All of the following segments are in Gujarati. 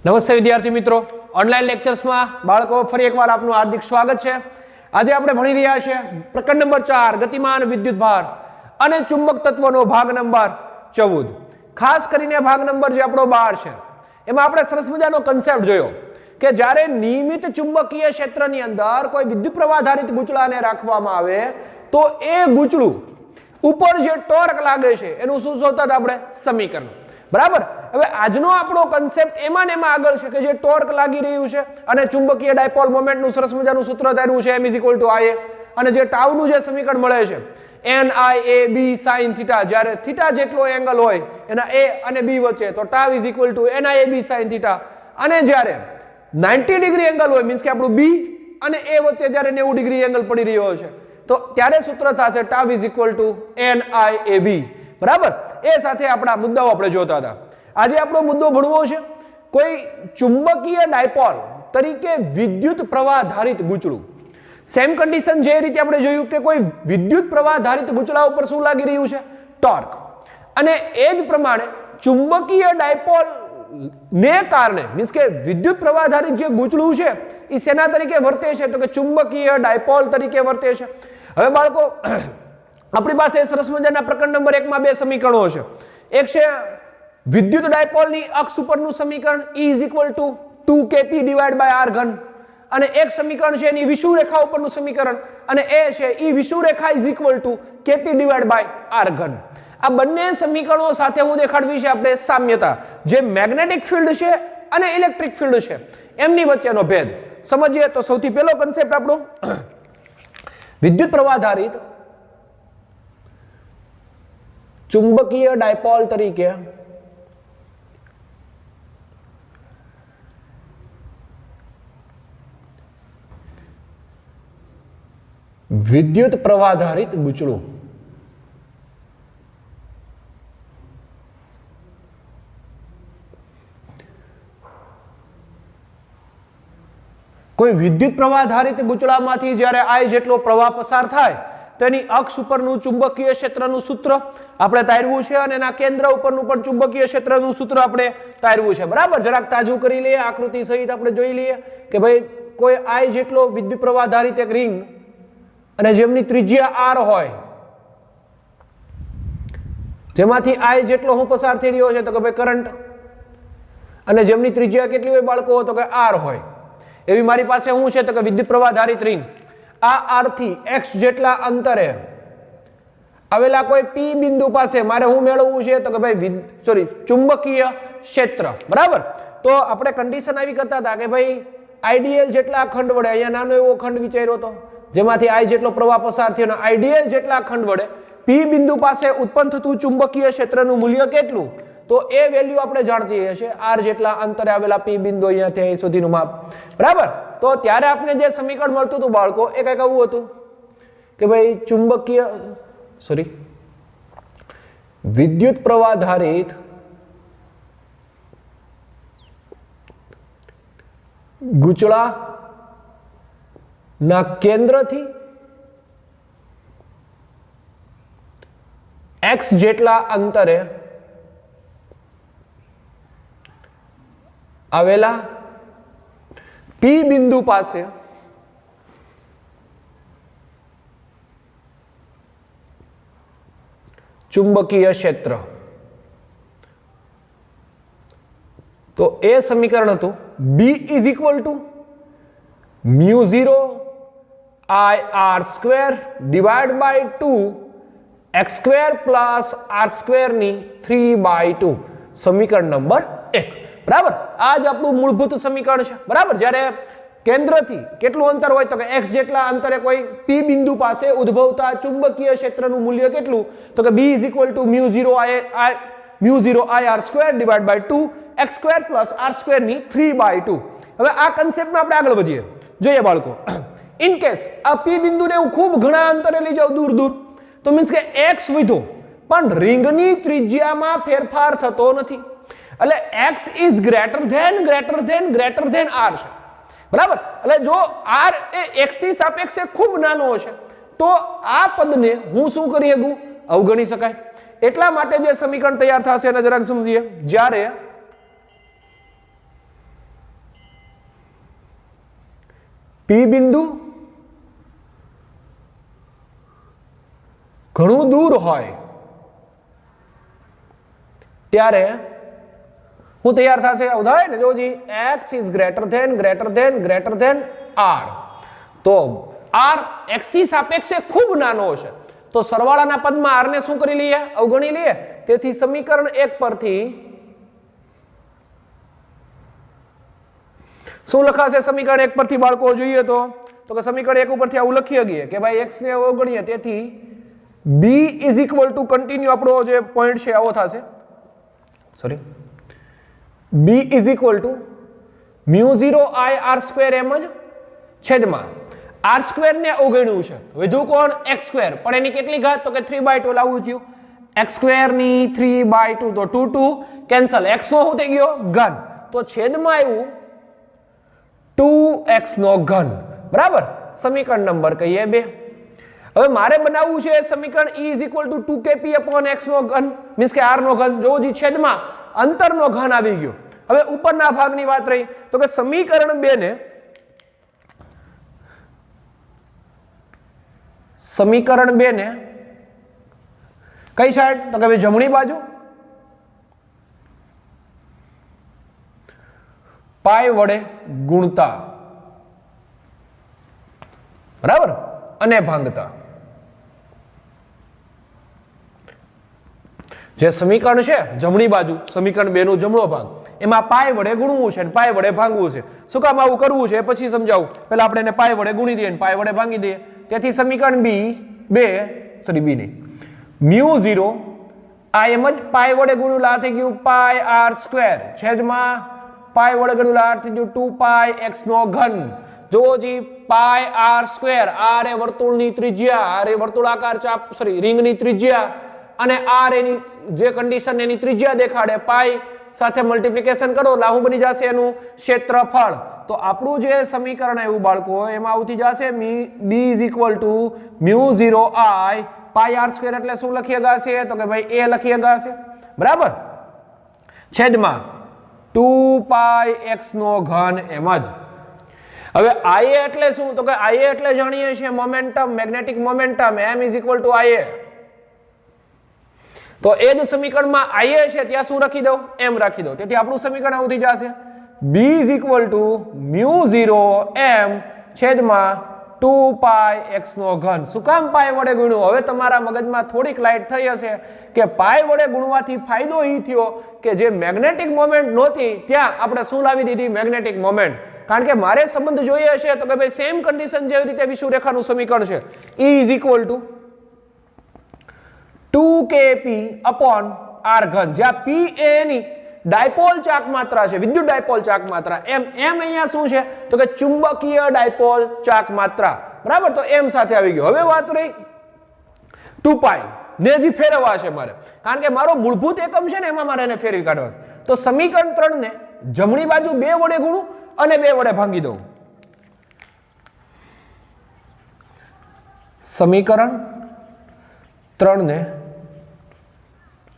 નમસ્તે વિદ્યાર્થી મિત્રો, ઓનલાઈન લેક્ચર્સમાં બાળકો ફરી એકવાર આપનું હાર્દિક સ્વાગત છે। આજે આપણે ભણી રહ્યા છીએ પ્રકરણ નંબર 4 ગતિમાન વિદ્યુત ભાર અને ચુંબક તત્વનો ભાગ નંબર 14। ખાસ કરીને ભાગ નંબર જે આપણો 12 છે એમાં આપણે સરસ મજાનો કન્સેપ્ટ જોયો કે જ્યારે નિયમિત ચુંબકીય ક્ષેત્રની અંદર કોઈ વિદ્યુત પ્રવાહ આધારિત ગૂંચળાને રાખવામાં આવે તો એ ગૂંચળું ઉપર જે ટોર્ક લાગે છે એનું શું શોધતા હતા આપણે? સમીકરણ। બરાબર। હવે આજનો આપણો કન્સેપ્ટ એમાં ને એમાં આગળ છે કે જે ટોર્ક લાગી રહ્યું છે અને ચુંબકીય ડાયપોલ મોમેન્ટનું સરસ મજાનું સૂત્ર ધાર્યું છે m = ia અને જે ટાઉનું જે સમીકરણ મળે છે NIAB sin θ, જ્યારે θ જેટલો એંગલ હોય એના a અને b વચ્ચે તો τ = NIAB sin θ, અને જ્યારે 90 ડિગ્રી એંગલ હોય મીન્સ કે આપણું b અને a વચ્ચે જ્યારે 90 ડિગ્રી એંગલ પડી રહ્યો છે તો ત્યારે સૂત્ર થશે τ = NIAB। બરાબર। એ સાથે આપણા મુદ્દાઓ આપણે જોતા હતા। આજે આપણો મુદ્દો ભણવો છે કોઈ ચુંબકીય ડાયપોલ તરીકે વિદ્યુત પ્રવાહ આધારિત ગૂંચળું। સેમ કન્ડિશન જે રીતે આપણે જોયું કે કોઈ વિદ્યુત પ્રવાહ આધારિત ગૂંચળા ઉપર શું લાગી રહ્યું છે? ટોર્ક। અને એ જ પ્રમાણે ચુંબકીય ડાયપોલ ને કારણે મીન્સ કે વિદ્યુત પ્રવાહ આધારિત જે ગૂંચળું છે એ શેના તરીકે વર્તે છે? તો કે ચુંબકીય ડાયપોલ તરીકે વર્તે છે। હવે બાળકો આપણી પાસે સરસ મજાના પ્રકરણ નંબર 1 માં બે સમીકરણો છે। એક છે વિદ્યુત ડાયપોલની અક્ષ ઉપરનું સમીકરણ E = 2kp/r3 અને એક સમીકરણ છે એની વિષુવરેખા ઉપરનું સમીકરણ અને એ છે E વિષુવરેખા = kp/r3। આ બંને સમીકરણો સાથે હું દેખાડવી છે આપણે સામ્યતા, જે મેગ્નેટિક ફિલ્ડ છે અને ઇલેક્ટ્રિક ફિલ્ડ છે એમની વચ્ચેનો ભેદ સમજીએ। તો સૌથી પહેલો કન્સેપ્ટ આપણો વિદ્યુત પ્રવાહ આધારિત ચુંબકીય ડાયપોલ તરીકે વિદ્યુત પ્રવાહ આધારિત ગૂંચળું। કોઈ વિદ્યુત પ્રવાહ આધારિત ગૂંચળામાંથી જ્યારે I જેટલો પ્રવાહ પસાર થાય તેની અક્ષ ઉપરનું ચુંબકીય ક્ષેત્રનું સૂત્ર આપણે તાર્યું છે અને એના કેન્દ્ર ઉપરનું પણ ચુંબકીય ક્ષેત્રનું સૂત્ર આપણે તાર્યું છે। બરાબર। જરાક તાજું કરી લઈએ, આકૃતિ સહિત આપણે જોઈ લઈએ કે ભાઈ કોઈ I જેટલો વિદ્યુત પ્રવાહ આધારિત એક રિંગ અને જેમની ત્રિજ્યા r હોય, જેમાંથી I જેટલો હું પસાર થઈ રહ્યો છે તો કે ભાઈ કરંટ, અને જેમની ત્રિજ્યા કેટલી હોય બાળકો? તો કે r હોય। એવી મારી પાસે શું છે? તો કે વિદ્યુત પ્રવાહ આધારિત રિંગ। આ r થી x જેટલા અંતરે આવેલા કોઈ p બિંદુ પાસે મારે શું મેળવવું છે? તો કે ભાઈ ચુંબકીય ક્ષેત્ર। બરાબર। તો આપણે કન્ડિશન આવી કરતા હતા કે ભાઈ આઈડીએલ જેટલા ખંડ વડે, અહીંયા નાનો એવો ખંડ વિચાર્યો હતો જેમાંથી I જેટલો પ્રવાહ પસાર થયો, અને આઈડીએલ જેટલા ખંડ વડે p બિંદુ પાસે ઉત્પન્ન થતું ચુંબકીય ક્ષેત્રનું મૂલ્ય કેટલું? તો એ વેલ્યુ આપણે જાણતી હશે, r જેટલા અંતરે આવેલા p બિંદુ અહીંયાથી અહીં સુધીનું માપ। બરાબર। તો ત્યારે આપણે જે સમીકરણ મળતું હતું બાળકો એ કંઈક આવું હતું કે ભાઈ ચુંબકીય વિદ્યુત પ્રવાહ આધારિત ગૂંચળા ના કેન્દ્રથી x જેટલા અંતરે આવેલા p બિંદુ પાસે ચુંબકીય ક્ષેત્ર। તો એ સમીકરણ હતું B = μ0 IR² / 2 x² + r² 3/2 સમીકરણ નંબર 1। બરાબર। આ જ આપણું મૂળભૂત સમીકરણ છે। બરાબર। જ્યારે કેન્દ્રથી કેટલું અંતર હોય? તો કે x જેટલા અંતરે કોઈ p બિંદુ પાસે ઉદ્ભવતા ચુંબકીય ક્ષેત્રનું મૂલ્ય કેટલું? તો કે B = μ0 IR² / 2 x² + r² 3/2। હવે આ કન્સેપ્ટમાં આપણે આગળ વધીએ। જોઈએ બાળકો, ઇન કેસ આ p બિંદુને હું ખૂબ ઘણા અંતરે લઈ જાઉં દૂર દૂર તો મીન્સ કે x વધ્યો પણ રિંગની ત્રિજ્યામાં ફેરફાર થતો નથી, એટલે x is greater than r છે। બરાબર। એટલે જો r એ x ની સાપેક્ષે ખૂબ નાનો હશે તો આ પદને હું શું કરી શકું? અવગણી શકાય। એટલા માટે જે સમીકરણ તૈયાર થશે એને જરાક સમજીએ। જ્યારે પી બિંદુ ઘણું દૂર હોય ત્યારે હું તૈયાર થશે ઉદાહરણ ને જોજી x is greater than r તો r x ની સાપેક્ષે ખૂબ નાનો છે તો સરવાળાના પદમાં r ને શું કરી લઈએ અવગણી લઈએ તેથી સમીકરણ 1 પરથી શું લખાશે સમીકરણ 1 પરથી બાળકો જોઈએ તો કે સમીકરણ 1 ઉપરથી આવું લખી શકીએ કે ભાઈ x ને અવગણીએ તેથી b is equal to continue આપણો જે પોઈન્ટ છે આવો થશે sorry b is equal to μ0 I r square એમ જ છેદમાં r સ્ક્વેર ને અવગણ્યું છે વધુ કોણ x સ્ક્વેર પણ એની કેટલી ઘાત તો કે 3/2 લાવવું થયું x સ્ક્વેર ની 3/2 તો 2 2 કેન્સલ x નો શું થઈ ગયો ઘન તો છેદમાં આવ્યું 2x નો ઘન બરાબર સમીકરણ નંબર કહીએ 2 હવે મારે બનાવવું છે સમીકરણ e is equal two 2kp upon x નો ઘન મીન્સ કે r નો ઘન જો જી છેદમાં અંતરનો ઘન આવી ગયો હવે ઉપરના ભાગની વાત રહી તો કે સમીકરણ 2 ને કઈ સાઈડ તો કે ભાઈ જમણી બાજુ પાઈ વડે ગુણતા બરાબર અને ભાંગતા જે સમીકરણ છે જમણી બાજુ સમીકરણ 2 નો જમણો ભાગ એમાં પાઈ વડે ગુણવું છે અને પાઈ વડે ભાંગવું છે શું કામ આવું કરવું છે પછી સમજાવું પહેલા આપણે એને પાઈ વડે ગુણી દઈએ અને પાઈ વડે ભાંગી દઈએ તેથી સમીકરણ b નહીં μ0 આ એમ જ પાઈ વડે ગુણ્યું આ થઈ ગયું પાઈ r સ્ક્વેર છેદમાં પાઈ વડે ગુણ્યું આ થઈ ગયું 2 પાઈ x નો ઘન જો જી પાઈ r સ્ક્વેર r એ વર્તુળની ત્રિજ્યા r એ વર્તુળાકાર ચાપ રિંગની ત્રિજ્યા અને r એની જે કન્ડિશન એની ત્રિજ્યા દેખાડે પાઈ સાથે મલ્ટીપ્લિકેશન કરો લાહુ બની જશે એનું ક્ષેત્રફળ તો આપણું જે સમીકરણ આવ્યું બાળકો એમાં આવતી જશે b is equal to μ0 I pi r square એટલે શું લખી શકાશે તો કે ભાઈ a લખી શકાશે બરાબર છેદમાં 2 પાઈ x નો ઘન એમ જ હવે ia એટલે શું તો કે ia એટલે જાણીએ છીએ momentum magnetic momentum m is equal two ia તો એ જ સમીકરણમાં ia છે ત્યાં શું રાખી દઉં m રાખી દઉં તેથી આપણું સમીકરણ આવું થઈ જશે b is equal to μ0 m છેદમાં 2 પાઈ x નો ઘન શું કામ પાઈ વડે ગુણ્યું હવે તમારા મગજમાં થોડીક લાઈટ થઈ હશે કે પાઈ વડે ગુણવાથી ફાયદો એ થયો કે જે મેગ્નેટિક મોમેન્ટ નહોતી ત્યાં આપણે શું લાવી દીધી મેગ્નેટિક મોમેન્ટ કારણ કે મારે સંબંધ જોઈએ છે તો કે ભાઈ સેમ કન્ડિશન જેવી રીતે વિષુવરેખાનું સમીકરણ છે E is equal two 2kp upon r ઘન જ્યાં p એ એની ડાયપોલ ચાક માત્રા છે વિદ્યુત ડાયપોલ ચાક માત્રા m અહીંયા શું છે તો કે ચુંબકીય ડાયપોલ ચાક માત્રા બરાબર તો m સાથે આવી ગયો હવે વાત રહી 2 પાઈ ને હજી ફેરવવા છે મારે કારણ કે મારો મૂળભૂત એકમ છે ને એમાં મારે એને ફેરવી કાઢવા તો સમીકરણ 3 ને જમણી બાજુ 2 વડે ગુણું અને 2 વડે ભાંગી દઉં સમીકરણ 3 ને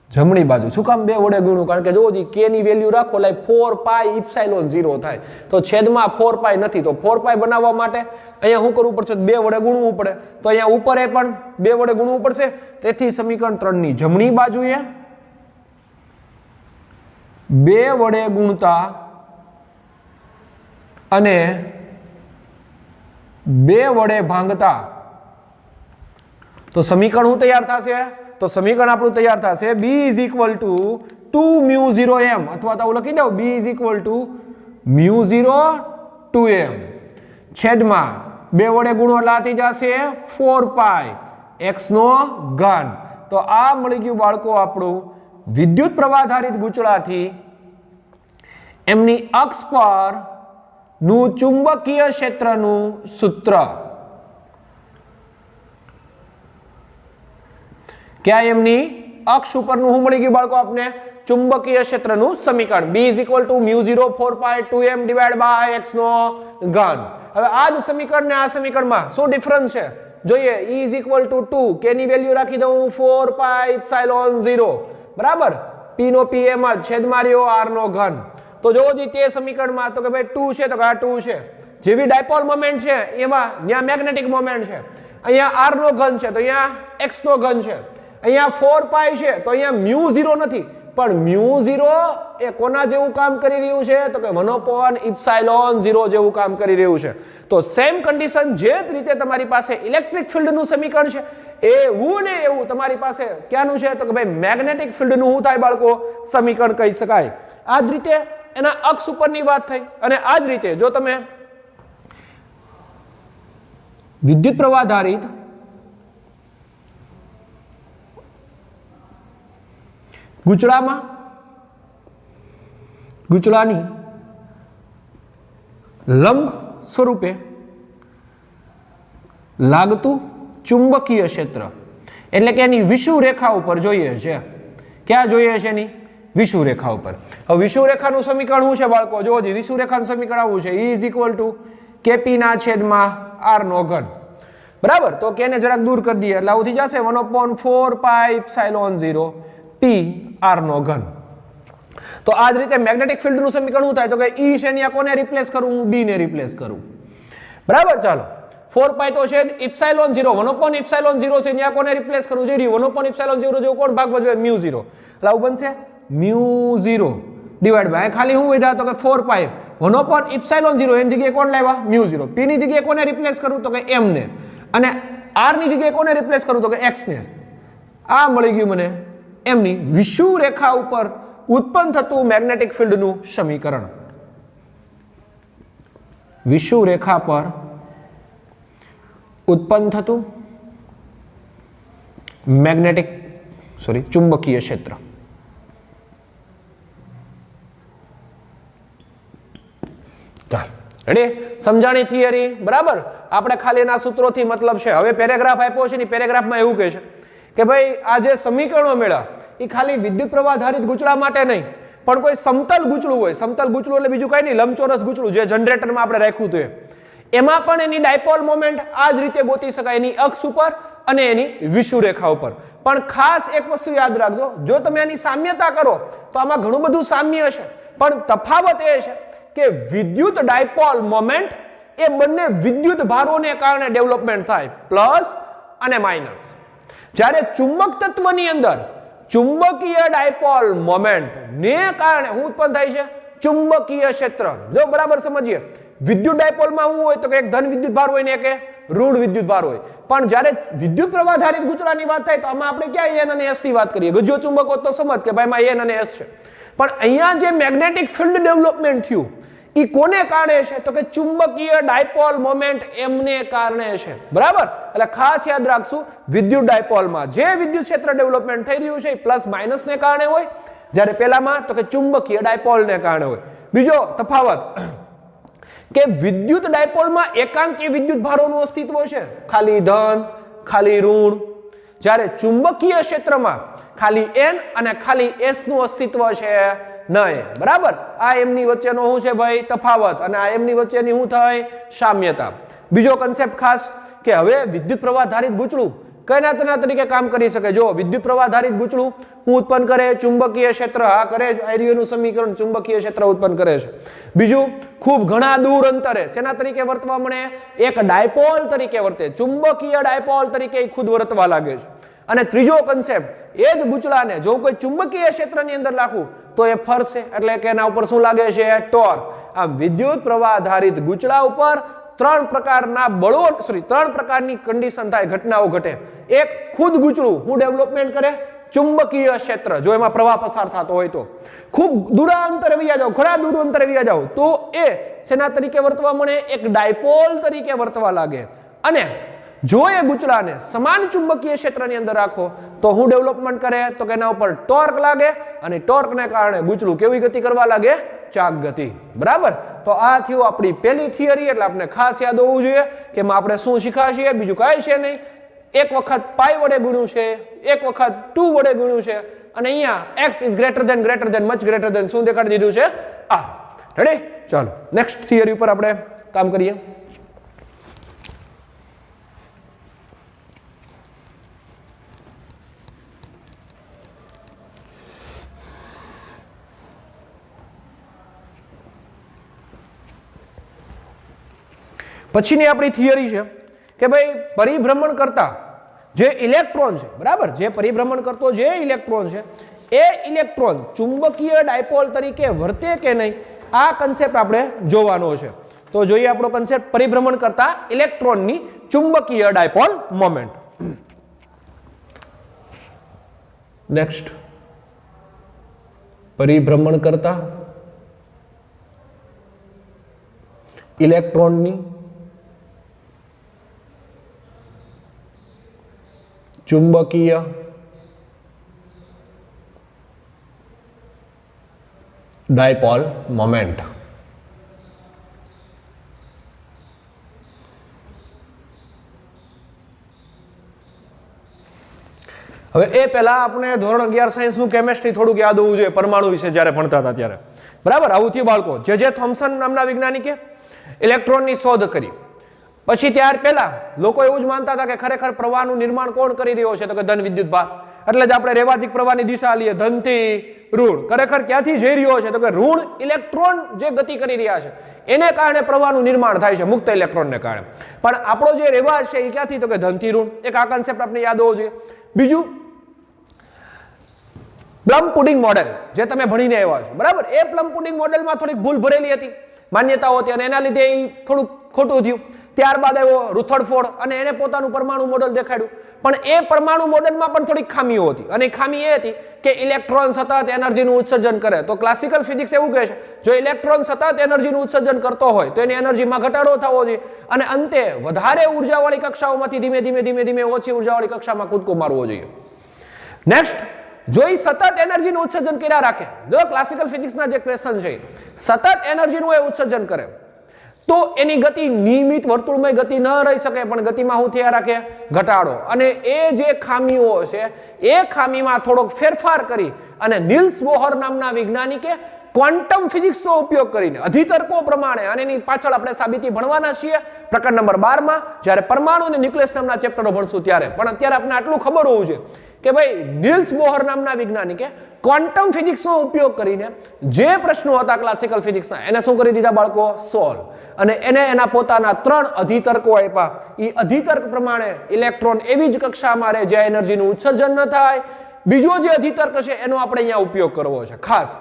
જમણી બાજુ શું કામ 2 વડે ગુણું કારણ કે જો જી k ની વેલ્યુ રાખો એટલે 4 પાઈ ઇપ્સિલોન 0 થાય તો છેદમાં 4 પાઈ નથી તો 4 પાઈ બનાવવા માટે અહીંયા શું કરવું પડશે 2 વડે ગુણવું પડે તો અહીંયા ઉપર એ પણ 2 વડે ગુણવું પડશે તેથી સમીકરણ 3 ની જમણી બાજુએ 2 વડે ગુણતા અને 2 વડે ભાંગતા તો સમીકરણ શું તૈયાર થશે તો સમીકરણ આપણું તૈયાર થશે b is equal to 2μ0 m અથવા તો લખી દઉં b is equal to μ0 2m છેદમાં 2 વડે ગુણો એટલે થઈ જશે 4 પાઈ x નો ઘન તો આ મળી ગયું બાળકો આપણું વિદ્યુત પ્રવાહધારિત ગૂંચળાથી એમની અક્ષ પર નું ચુંબકીય ક્ષેત્રનું સૂત્ર क्या એમની અક્ષ ઉપરનું શું મળી ગયું બાળકો આપને ચુંબકીય ક્ષેત્રનું સમીકરણ b is equal to μ0 4 pi 2m divide by x નો ઘન હવે આ જ સમીકરણ ને આ સમીકરણમાં શું ડિફરન્સ છે જોઈએ e is equal two 2 k ની વેલ્યુ રાખી દઉં 4 પાઈ ઇપ્સિલોન 0 બરાબર p નો p એમ જ છેદમાં રહ્યો r નો ઘન तो जो जी ते समीकरणमां तो के भाई 2 छे तो के आ 2 छे जेवी डायपोल मोमेंट छे एमां न्या मैग्नेटिक मोमेंट छे अहींया r नो घन छे तो अहींया x नो घन छे अहींया 4 पाई छे तो अहींया म्यू 0 नथी पण म्यू 0 ए कोना जेवुं काम करी रह्युं छे तो के 1 एप्सिलॉन 0 जेवुं काम करी रह्युं छे तो सेम कंडीशन जे रीते तमारी पासे इलेक्ट्रिक फील्ड નું સમીકરણ છે એવું ને એવું તમારી પાસે ક્યાંનું છે તો કે ભાઈ મેગ્નેટિક ફીલ્ડ નું શું થાય બાળકો સમીકરણ કહી શકાય આ જ રીતે એના અક્ષ ઉપરની વાત થઈ અને આ જ રીતે જો તમે વિદ્યુત પ્રવાહ આધારિત ગૂંચળાની લંબ સ્વરૂપે લાગતું ચુંબકીય ક્ષેત્ર એટલે કે એની વિષુવ રેખા ઉપર જોઈએ છે ક્યાં જોઈએ છે એની વિષુવ રેખા ઉપર હવે વિષુવ રેખાનું સમીકરણ શું છે બાળકો જો જી વિષુવ રેખાનું સમીકરણ આવું છે E = KP ના છેદમાં R નો ઘન બરાબર તો કે ને જરાક દૂર કરી દઈએ એટલે આવું થઈ જશે 1/4 પાઈ એપ્સિલોન 0 P R નો ઘન તો આ જ રીતે મેગ્નેટિક ફિલ્ડ નું સમીકરણ શું થાય તો કે E છે ને કોને રિપ્લેસ કરું હું B ને રિપ્લેસ કરું બરાબર ચાલો 4 પાઈ તો છે એપ્સિલોન 0 1 એપ્સિલોન 0 છે ન્યા કોને રિપ્લેસ કરવું જોઈએ 1 એપ્સિલોન 0 જેવો કોણ ભાગ ભજવે મ્યુ 0 એટલે આવું બનશે મ્યુ 0 ડિવાઇડ બાય ખાલી હું વધ્યા તો કે 4 પાઈ 1 એપ્સિલોન 0 એની જગ્યાએ કોણ લાવ્યા મ્યુ 0 p ની જગ્યાએ કોને રિપ્લેસ કરું તો કે m ને અને r ની જગ્યાએ કોને રિપ્લેસ કરું તો કે x ને આ મળી ગયું મને m ની વિષુવ રેખા ઉપર ઉત્પન્ન થતું મેગ્નેટિક ફિલ્ડ નું સમીકરણ વિષુવ રેખા પર उत्पन्न थतु मैग्नेटिक चुंबकीय क्षेत्र रेडी समझाणी थियरी बराबर आपणे खाली ना सूत्रोथी मतलब छे हवे पेरेग्राफ आप्यो छे ने पेरेग्राफ में एवुं कहे छे के भाई आ जे समीकरणो मेळ्या ई खाली विद्युत प्रवाह आधारित गूंचळा माटे नहीं पण कोई समतल गूंचळું હોય समतल गूंचળું એટલે બીજું કાઈ નહીં લંબચોરસ ગૂંચળું જે જનરેટરમાં આપણે રાખ્યું હતું એમાં પણ એની ડાયપોલ મોમેન્ટ આ જ રીતે ગોતી શકાય એની અક્ષ ઉપર અને એની વિષુવ રેખા ઉપર પણ ખાસ એક વસ્તુ યાદ રાખજો જો તમે આની સામ્યતા કરો તો આમાં ઘણું બધું સામ્ય છે પણ તફાવત એ છે કે વિદ્યુત ડાયપોલ મોમેન્ટ એ બંને વિદ્યુત ભારોને કારણે ડેવલપમેન્ટ થાય પ્લસ અને માઈનસ જ્યારે ચુંબક તત્વની અંદર ચુંબકીય ડાયપોલ મોમેન્ટ ને કારણે શું ઉત્પન્ન થાય છે ચુંબકીય ક્ષેત્ર જો બરાબર સમજીએ विद्युत डायपोल में हूं होय तो एक धन विद्युत भार होय ने एक ऋण विद्युत भार होय पण ज्यारे विद्युत प्रवाह आधारित गूंचळानी વાત થાય તો આમાં આપણે ક્યાં n અને s ની વાત કરીએ ગજો ચુંબક હોત તો સમજ કે ભાઈ માં n અને s છે પણ અહીંયા જે મેગ્નેટિક ફિલ્ડ ડેવલપમેન્ટ થયું ઈ કોને કારણે છે તો કે ચુંબકીય ડાયપોલ મોમેન્ટ m ને કારણે છે બરાબર એટલે ખાસ યાદ રાખશું વિદ્યુત ડાયપોલ માં જે વિદ્યુત ક્ષેત્ર ડેવલપમેન્ટ થઈ રહ્યું છે પ્લસ માઈનસ ને કારણે હોય જ્યારે પહેલામાં તો કે ચુંબકીય ડાયપોલ ને કારણે હોય બીજો તફાવત કે વિદ્યુત ડાયપોલ માં એકાંકી વિદ્યુત ભારોનું અસ્તિત્વ છે ખાલી ધન ખાલી ઋણ જ્યારે ચુંબકીય ક્ષેત્રમાં ખાલી n અને ખાલી s નું અસ્તિત્વ છે નહીં બરાબર આ m ની વચ્ચેનો શું છે ભાઈ તફાવત અને આ m ની વચ્ચેની શું થાય સામ્યતા બીજો કન્સેપ્ટ ખાસ કે હવે વિદ્યુત પ્રવાહ આધારિત ગૂંચળું કઈના તેના તરીકે કામ કરી શકે જો વિદ્યુત પ્રવાહ આધારિત ગૂંચળું શું ઉત્પન્ન કરે ચુંબકીય ક્ષેત્ર હા કરે આર્યનું સમીકરણ ચુંબકીય ક્ષેત્ર ઉત્પન્ન કરે છે બીજું ખૂબ ઘણા દૂર અંતરે સેના તરીકે વર્તવા મળે એક ડાયપોલ તરીકે વર્તે ચુંબકીય ડાયપોલ તરીકે ખુદ વર્તવા લાગે છે અને ત્રીજો કન્સેપ્ટ એ જ ગૂંચળાને જો કોઈ ચુંબકીય ક્ષેત્રની અંદર રાખું તો એ ફરશે એટલે કે એના ઉપર શું લાગે છે ટોર્ક આ વિદ્યુત પ્રવાહ આધારિત ગૂંચળા ઉપર ત્રણ પ્રકારના બળો ત્રણ પ્રકારની કન્ડિશન થાય ઘટનાઓ ઘટે એક ખુદ ગૂંચળું હું ડેવલપમેન્ટ કરે ચુંબકીય ક્ષેત્ર જો એમાં પ્રવાહ પસાર થતો હોય તો ખૂબ દૂરાંતરે વયા જાવ ઘણા દૂરાંતરે વયા જાવ તો એ સેના તરીકે વર્તવા મળે એક ડાયપોલ તરીકે વર્તવા લાગે અને જો એ ગૂંચળાને સમાન ચુંબકીય ક્ષેત્રની અંદર રાખો તો હું ડેવલપમેન્ટ કરે તો કે એના ઉપર ટોર્ક લાગે અને ટોર્કને કારણે ગૂંચળું કેવી ગતિ કરવા લાગે ચાક ગતિ બરાબર તો આ થયું આપણી પહેલી થિયરી એટલે આપણે ખાસ યાદ હોવું જોઈએ કે એમાં આપણે શું શીખાશીએ બીજું કાંઈ છે નહીં એક વખત પાઈ વડે ગુણ્યું છે એક વખત 2 વડે ગુણ્યું છે અને અહીંયા x is greater than much greater than શું દેખાડી દીધું છે r રેડી ચાલો નેક્સ્ટ થિયરી ઉપર આપણે કામ કરીએ પછીની આપણી થિયરી છે કે ભાઈ પરિભ્રમણ કરતા જે ઇલેક્ટ્રોન છે, બરાબર, જે પરિભ્રમણ કરતો જે ઇલેક્ટ્રોન છે એ ઇલેક્ટ્રોન ચુંબકીય ડાયપોલ તરીકે વર્તે કે નહીં, આ કન્સેપ્ટ આપણે જોવાનો છે. તો જોઈએ આપણો કન્સેપ્ટ, પરિભ્રમણ કરતા ઇલેક્ટ્રોનની ચુંબકીય ડાયપોલ મોમેન્ટ. નેક્સ્ટ, પરિભ્રમણ કરતા ઇલેક્ટ્રોનની ચુંબકીય ડાયપોલ મોમેન્ટ. હવે એ પહેલા આપણે ધોરણ 11 સાયન્સનું કેમેસ્ટ્રી થોડુંક યાદ હોવું જોઈએ, પરમાણુ વિશે જ્યારે ભણતા હતા ત્યારે, બરાબર. આવું થયું બાળકો. જે થોમ્સન નામના વૈજ્ઞાનિકે ઇલેક્ટ્રોનની શોધ કરી, પછી ત્યાર પહેલા લોકો એવું જ માનતા હતા કે ખરેખર પ્રવાહનું નિર્માણ કોણ કરી રહ્યો છે, તો કે ધન વિદ્યુત ભાર. એટલે જ આપણે રેવાજિક પ્રવાહની દિશા લઈએ, ધનથી ઋણ. ખરેખર ક્યાંથી જઈ રહ્યો છે, તો કે ઋણ ઇલેક્ટ્રોન જે ગતિ કરી રહ્યા છે એને કારણે પ્રવાહનું નિર્માણ થાય છે, મુક્ત ઇલેક્ટ્રોનને કારણે. પણ આપણો જે રેવાજ છે એ ક્યાંથી, તો કે ધનથી ઋણ. એક આ કન્સેપ્ટ આપણે યાદ હોવો જોઈએ. બીજું, પ્લમ પુડિંગ મોડેલ જે તમે ભણીને આવ્યા છો, બરાબર, એ પ્લમ પુડિંગ મોડેલમાં થોડીક ભૂલ ભરેલી હતી, માન્યતાઓ હતી, અને એના લીધે એ થોડુંક ખોટું થયું. ત્યારબાદ આવ્યો રુથર્ડફોર્ડ અને એને પોતાનું પરમાણુ મોડેલ દેખાડ્યું, પણ એ પરમાણુ મોડેલમાં પણ થોડીક ખામીઓ હતી. અને ખામી એ હતી કે ઇલેક્ટ્રોન સતત એનર્જીનું ઉત્સર્જન કરે. તો ક્લાસિકલ ફિઝિક્સ એવું કહે છે, જો ઇલેક્ટ્રોન સતત એનર્જીનું ઉત્સર્જન કરતો હોય તો એની એનર્જીમાં ઘટાડો થવો જોઈએ, અને અંતે વધારે ઉર્જાવાળી કક્ષાઓમાંથી ધીમે ધીમે ધીમે ધીમે ઓછી ઉર્જાવાળી કક્ષામાં કૂદકો મારવો જોઈએ. નેક્સ્ટ, જો એ સતત એનર્જીનું ઉત્સર્જન કર્યા રાખે, જો ક્લાસિકલ ફિઝિક્સના જે ક્વેશ્ચન છે સતત એનર્જીનું એ ઉત્સર્જન કરે, તો એની ગતિ નિયમિત વર્તુળમય ગતિ ન રહી શકે, પણ ગતિમાં શું થયા રાખે, ઘટાડો. અને એ જે ખામીઓ છે એ ખામીમાં થોડોક ફેરફાર કરી અને નિલ્સ બોહર નામના વૈજ્ઞાનિકે ક્વોન્ટમ ફિઝિક્સનો ઉપયોગ કરીને અધિતર્કો પ્રમાણે, અને એની પાછળ આપણે સાબિતી ભણવાના છીએ પ્રકરણ નંબર 12 માં, જ્યારે પરમાણુ અને ન્યુક્લિયસ નામના ચેપ્ટરો ભણશું ત્યારે. પણ અત્યારે આપણે આટલું ખબર હોવું જોઈએ કે ભાઈ નિલ્સ બોહર નામના વૈજ્ઞાનિકે ક્વોન્ટમ ફિઝિક્સનો ઉપયોગ કરીને જે પ્રશ્નો હતા ક્લાસિકલ ફિઝિક્સના એને શું કરી દીધા બાળકો, સોલ્વ. અને એને એના પોતાના 3 અધિતર્કો આપ્યા. એ અધિતર્ક પ્રમાણે ઇલેક્ટ્રોન એવી જ કક્ષામાં રહે જ્યાં એનર્જીનું ઉત્સર્જન ન થાય. બીજો જે અધિતર્ક છે એનો આપણે અહીંયા ઉપયોગ કરવો છે ખાસ.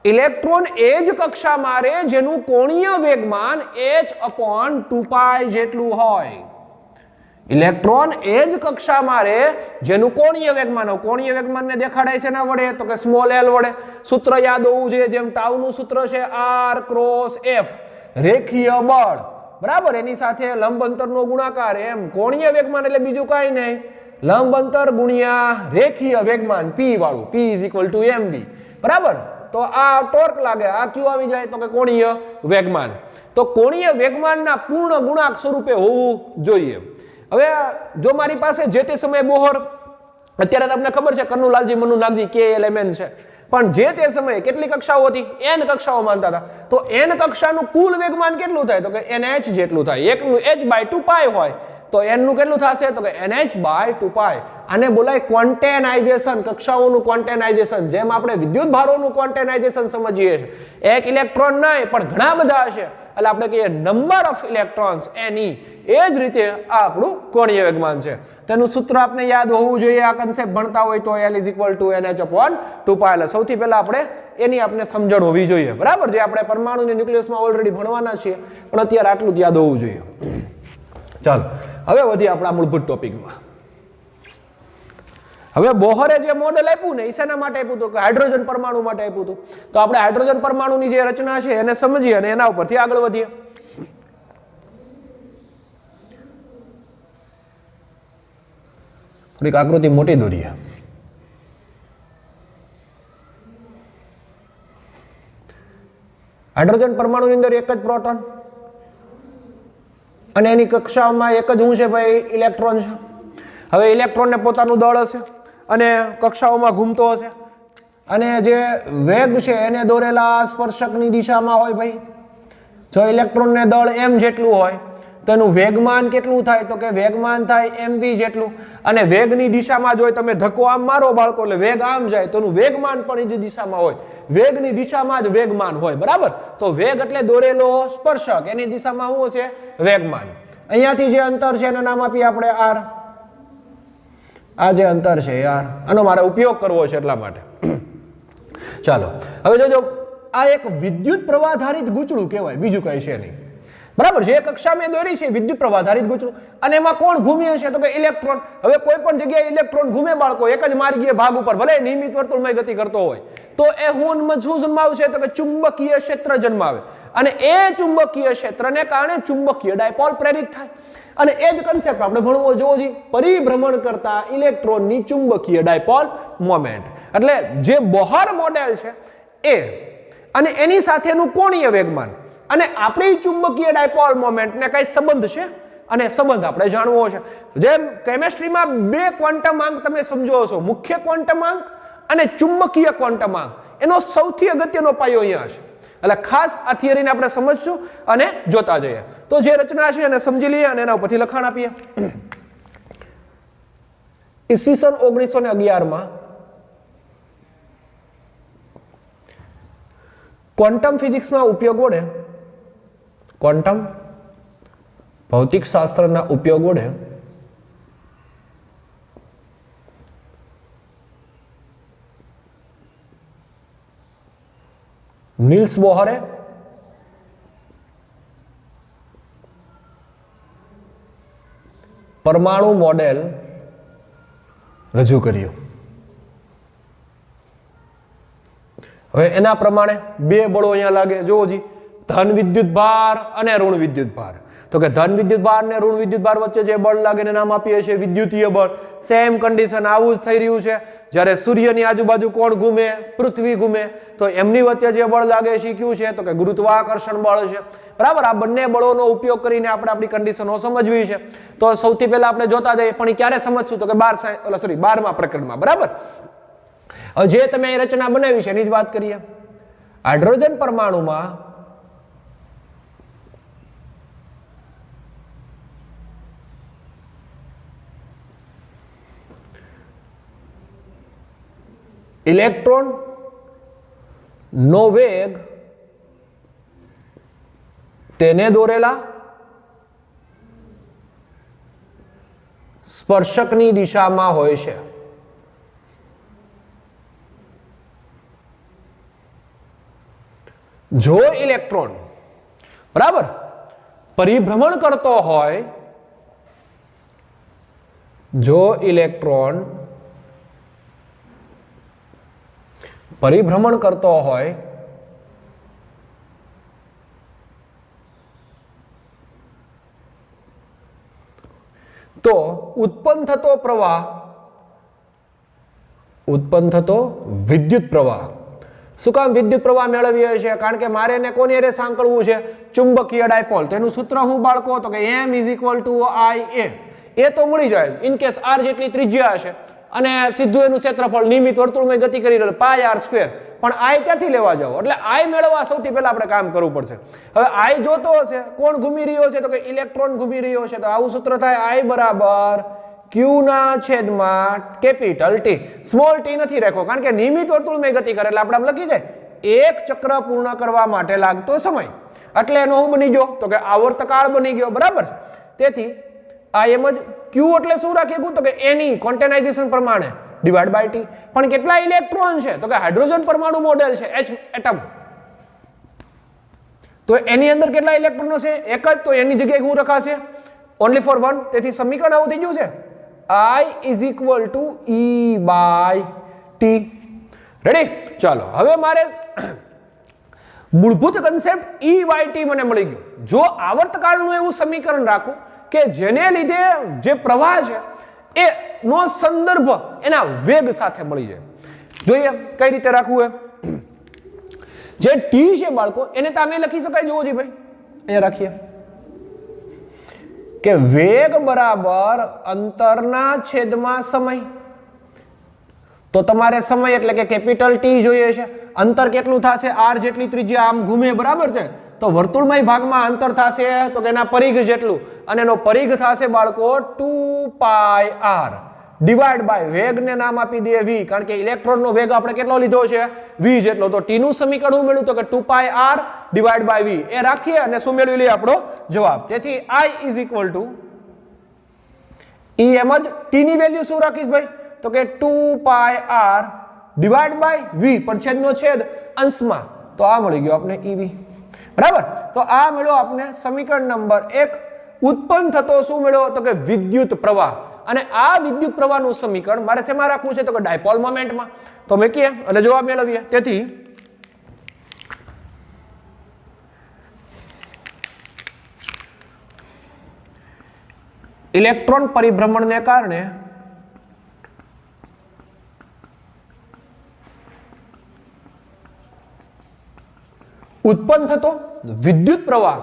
ઇલેક્ટ્રોન એ જ કક્ષામાં રહે જેનું કોણીય વેગમાન h/2π જેટલું હોય. ઇલેક્ટ્રોન એ જ કક્ષામાં રહે જેનું કોણીય વેગમાન હોય. કોણીય વેગમાનને દેખાડાય છે ના વડે, તો કે સ્મોલ l વડે. સૂત્ર યાદ હોવું જોઈએ, જેમ ટાઉનું સૂત્ર છે R×F, રેખીય બળ, બરાબર, એની સાથે લંબ અંતરનો ગુણાકાર. એમ કોણીય વેગમાન એટલે બીજું કાંઈ નહીં, લંબ અંતર ગુણ્યા રેખીય વેગમાન p વાળું, p = mv, બરાબર. તો આ ટોર્ક લાગે, આ ક્યુ આવી જાય, તો કે કોણીય વેગમાન. તો કોણીય વેગમાનના પૂર્ણ ગુણાંક સ્વરૂપે હોવું જોઈએ. હવે જો મારી પાસે જે તે સમયે બોહર, અત્યારે તમને ખબર છે કન્નુલાલજી મનુનાગજી KLMN છે, પણ જે તે સમયે કેટલી કક્ષાઓ હતી, n કક્ષાઓ માનતા હતા. તો n કક્ષાનું કુલ વેગમાન કેટલું થાય, તો કે nh જેટલું થાય. એકનું h/2π હોય તો n નું કેટલું થશે, તો કે nh/2π. આને બોલાય ક્વોન્ટેનાઇઝેશન, કક્ષાઓનું ક્વોન્ટેનાઇઝેશન. જેમ આપણે વિદ્યુત ભારોનું ક્વોન્ટેનાઇઝેશન સમજીએ છીએ, એક ઇલેક્ટ્રોન નહીં પણ ઘણા બધા છે એટલે આપણે કહીએ નંબર ઓફ ઇલેક્ટ્રોન્સ ne. એ જ રીતે આ આપણું કોણીય વેગમાન છે. તેનું સૂત્ર આપણે યાદ હોવું જોઈએ. આ કન્સેપ્ટ ભણતા હોય તો l = nh/2π. એટલે સૌથી પહેલા આપણે એની આપણે સમજણ હોવી જોઈએ, બરાબર, જે આપણે પરમાણુ અને ન્યુક્લિયસમાં ઓલરેડી ભણવાના છીએ, પણ અત્યારે આટલું જ યાદ હોવું જોઈએ. ચાલો હવે વધીએ આપણા મૂળભૂત ટોપિકમાં. હવે બોહરે જે મોડેલ આપ્યું ને એ શેના માટે આપ્યું હતું, કે હાઇડ્રોજન પરમાણુ માટે આપ્યું હતું. તો આપણે હાઇડ્રોજન પરમાણુની જે રચના છે એને સમજીએ અને એના ઉપરથી આગળ વધીએ. થોડીક આકૃતિ મોટી દોરીએ. હાઇડ્રોજન પરમાણુની અંદર એક જ પ્રોટોન અને એની કક્ષામાં એક જ શું છે ભાઈ, ઇલેક્ટ્રોન છે. હવે ઇલેક્ટ્રોનને પોતાનું દળ હશે અને કક્ષાઓમાં ઘૂમતો હશે, અને જે વેગ છે એને દોરેલા સ્પર્શકની દિશામાં હોય. ભાઈ જો ઇલેક્ટ્રોનને દળ m જેટલું હોય તો એનું વેગમાન કેટલું થાય તો કે વેગમાન થાય mv જેટલું અને વેગની દિશામાં જો તમે ધક્કો આમ મારો બાળકો એટલે વેગ આમ જાય તો એનું વેગમાન પણ એ જ દિશામાં હોય વેગની દિશામાં જ વેગમાન હોય બરાબર તો વેગ એટલે દોરેલો સ્પર્શક એની દિશામાં શું હશે વેગમાન અહીંયાથી જે અંતર છે એનું નામ આપીએ આપણે r આ જે અંતર છે યાર આનો મારે ઉપયોગ કરવો છે એટલા માટે ચાલો હવે જોજો આ એક વિદ્યુત પ્રવાહધારિત ગૂંચળું કહેવાય બીજું કઈ છે નહીં બરાબર જે કક્ષા મેં દોરી છે વિદ્યુત પ્રવાહધારિત ગૂંચળું અને એમાં કોણ ઘૂમે છે તો કે ઇલેક્ટ્રોન હવે કોઈ પણ જગ્યાએ ઇલેક્ટ્રોન ઘૂમે બાળકો એક જ માર્ગીય ભાગ ઉપર ભલે નિયમિત વર્તુળમય ગતિ કરતો હોય તો એ શું જન્માવશે તો કે ચુંબકીય ક્ષેત્ર જન્માવે અને એ ચુંબકીય ક્ષેત્રને કારણે ચુંબકીય ડાયપોલ પ્રેરિત થાય અને એ જ કન્સેપ્ટ આપણે ભણવો જોવો જોઈએ પરિભ્રમણ કરતા ઇલેક્ટ્રોનની ચુંબકીય ડાયપોલ મોમેન્ટ એટલે જે બોહર મોડેલ છે એ અને એની સાથેનું કોણીય વેગમાન અને આપણી ચુંબકીય ડાયપોલ મોમેન્ટને કઈ સંબંધ છે અને સંબંધ આપણે જાણવો છે જેમ કેમિસ્ટ્રીમાં બે ક્વોન્ટમ આંક તમે સમજો છો મુખ્ય ક્વોન્ટમ આંક અને ચુંબકીય ક્વોન્ટમ આંક એનો સૌથી અગત્યનો પાયો અહીંયા છે એટલે ખાસ આ થિયરીને આપણે સમજશું અને જોતા જઈએ તો જે રચના છે એને સમજી લઈએ અને એના ઉપરથી લખાણ આપીએ ઈસવીસન 1911 ક્વોન્ટમ ફિઝિક્સના ઉપયોગ વડે ક્વોન્ટમ ભૌતિક શાસ્ત્રના ઉપયોગ વડે નીલ્સ બોહરે પરમાણુ મોડેલ રજૂ કર્યું હવે એના પ્રમાણે બે બળો અહીંયા લાગે જોવો જી ધન વિદ્યુત ભાર અને ઋણ વિદ્યુત ભાર તો કે ધન વિદ્યુત ભાર ને ઋણ વિદ્યુત ભાર વચ્ચે જે બળ લાગે એને નામ આપીએ છીએ વિદ્યુતીય બળ સેમ કન્ડિશન આવું જ થઈ રહ્યું છે જ્યારે સૂર્યની આજુબાજુ કોણ ઘૂમે પૃથ્વી ઘૂમે તો એમની વચ્ચે જે બળ લાગે છે કયું છે તો કે ગુરુત્વાકર્ષણ બળ છે બરાબર આ બંને બળોનો ઉપયોગ કરીને આપણે આપણી કન્ડિશનો સમજવી છે તો સૌથી પહેલા આપણે જોતા જઈએ પણ ક્યારે સમજશું તો કે 12મા પ્રકરણમાં બરાબર હવે જે તમે અહીં રચના બનાવી છે એની જ વાત કરીએ હાઇડ્રોજન પરમાણુમાં ઇલેક્ટ્રોન નો વેગ તેને દોરેલા સ્પર્શકની દિશામાં હોય છે જો ઇલેક્ટ્રોન બરાબર પરિભ્રમણ કરતો હોય જો ઇલેક્ટ્રોન પરિભ્રમણ કરતો હોય તો ઉત્પન્ન થતો વિદ્યુત પ્રવાહ શું કામ વિદ્યુત પ્રવાહ મેળવીએ છીએ કારણ કે મારે એને કોની હારે સાંકળવું છે ચુંબકીય ડાયપોલ તો એનું સૂત્ર હું બાળકો તો કે m = IA એ તો મળી જાય ઇન કેસ r જેટલી ત્રિજ્યા હશે અને સીધું એનું ક્ષેત્રફળ નિયમિત વર્તુળમય ગતિ કરી રહ્યું πr² પણ i ક્યાંથી લેવા જાવ એટલે i મેળવવા સૌથી પહેલા આપણે કામ કરવું પડશે હવે i જોતો હશે કોણ ઘૂમી રહ્યો છે તો કે ઇલેક્ટ્રોન ઘૂમી રહ્યો છે તો આવું સૂત્ર થાય i = q ના છેદમાં કેપિટલ T સ્મોલ t નથી રાખો કારણ કે નિયમિત વર્તુળમય ગતિ કરે એટલે આપણે આમ લખી જાય એક ચક્ર પૂર્ણ કરવા માટે લાગતો સમય એટલે એનો હું બની ગયો તો કે આવર્તકાળ બની ગયો બરાબર તેથી આ એમ જ q એટલે શું રાખીએ તો કે એની ક્વોન્ટાઇઝેશન પ્રમાણે ડિવાઇડ બાય t પણ કેટલા ઇલેક્ટ્રોન છે તો કે હાઇડ્રોજન પરમાણુ મોડેલ છે H એટમ તો એની અંદર કેટલા ઇલેક્ટ્રોનો છે એક જ તો એની જગ્યાએ શું રખાશે ઓન્લી ફોર વન તેથી સમીકરણ આવું થઈ ગયું છે I = E/T રેડી ચાલો હવે મારે મૂળભૂત કન્સેપ્ટ E/T મને મળી ગયું જો આવર્તકાળનું એવું સમીકરણ રાખું કે જેને લીધે જે પ્રવાહ છે એ નો સંદર્ભ એના વેગ સાથે મળી જાય જોઈએ કઈ રીતે રાખવું જે t છે બાળકો એને તમે લખી શકાય જોવો જી ભાઈ અહીંયા રાખીએ કે વેગ બરાબર અંતરના છેદમાં સમય તો તમારે સમય એટલે કે કેપિટલ ટી જોઈએ છે. અંતર કેટલું થશે? આર જેટલી ત્રિજ્યા આમ ઘૂમે, બરાબર છે. તો વર્તુળમય ભાગમાં અંતર થશે તો કે એના પરિઘ જેટલું, અને એનો પરિઘ થશે બાળકો 2πr ડિવાઈડ બાય વેગને નામ આપી દે v, કારણ કે ઇલેક્ટ્રોનનો વેગ આપણે કેટલો લીધો છે? v જેટલો. તો ટી નું સમીકરણ શું મળ્યું? તો કે 2πr ડિવાઈડ બાય v. એ રાખીએ અને શું મેળવી લઈએ આપણો જવાબ. તેથી i ઇઝ ઇક્વલ ટુ ઈ, એમ જ ટી ની વેલ્યુ શું રાખીશ ભાઈ? તો કે 2πr ડિવાઈડ બાય v, પણ છેદનો છેદ અંશમાં, તો આ મળી ગયો આપણે ev, બરાબર. તો આ મળ્યો આપણે સમીકરણ નંબર 1. ઉત્પન્ન થતો શું મળ્યો? તો કે વિદ્યુત પ્રવાહ. અને આ વિદ્યુત પ્રવાહનું સમીકરણ મારે શેમાં રાખવું છે? તો કે ડાયપોલ મોમેન્ટમાં. તો મૂકીએ અને જવાબ મેળવીએ. તેથી ઇલેક્ટ્રોન પરિભ્રમણને કારણે ઉત્પન્ન થતો વિદ્યુત પ્રવાહ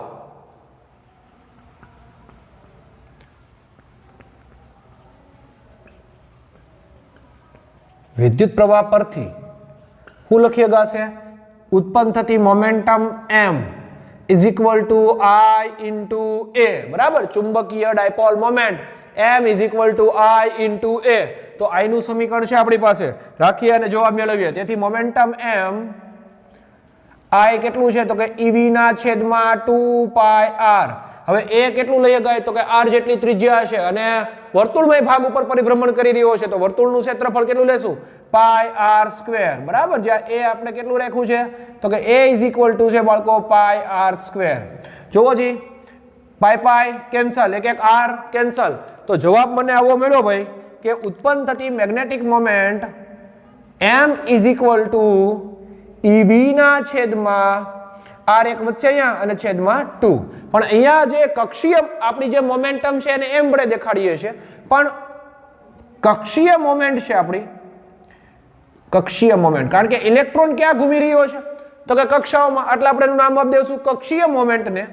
પરથી શું લખી શકાશે? ઉત્પન્ન થતી momentum m is equal two I into A, બરાબર. ચુંબકીય dipole moment m is equal two I into A. તો I નું સમીકરણ છે આપણી પાસે, રાખીએ અને જવાબ મેળવીએ. તેથી મોમેન્ટમ m I કેટલું છે? તો કે ev ના છેદમાં 2πr. હવે a કેટલું લઈ શકાય? તો કે r જેટલી ત્રિજ્યા છે અને વર્તુળમય ભાગ ઉપર પરિભ્રમણ કરી રહ્યો છે, તો વર્તુળનું ક્ષેત્રફળ કેટલું લેશું? πr², બરાબર. જ્યાં a આપણે કેટલું રાખ્યું છે? તો કે a ઇઝ ઇક્વલ ટુ છે બાળકો πr². જોવો જી, પાઈ કેન્સલ, એક એક r કેન્સલ. તો જવાબ મને આવો મળ્યો ભાઈ કે ઉત્પન્ન થતી magnetic moment m is equal two ev ના છેદમાં r એક વચ્ચે અહીંયા અને છેદમાં 2. પણ અહીંયા જે કક્ષીય આપણી જે મોમેન્ટમ છે એને m વડે દેખાડીએ છીએ, પણ કક્ષીય મોમેન્ટ છે આપણી, કક્ષીય મોમેન્ટ, કારણ કે ઇલેક્ટ્રોન ક્યાં ઘૂમી રહ્યો છે? તો કે કક્ષાઓમાં. એટલે આપણે એનું નામ આપી દઈશું કક્ષીય મોમેન્ટને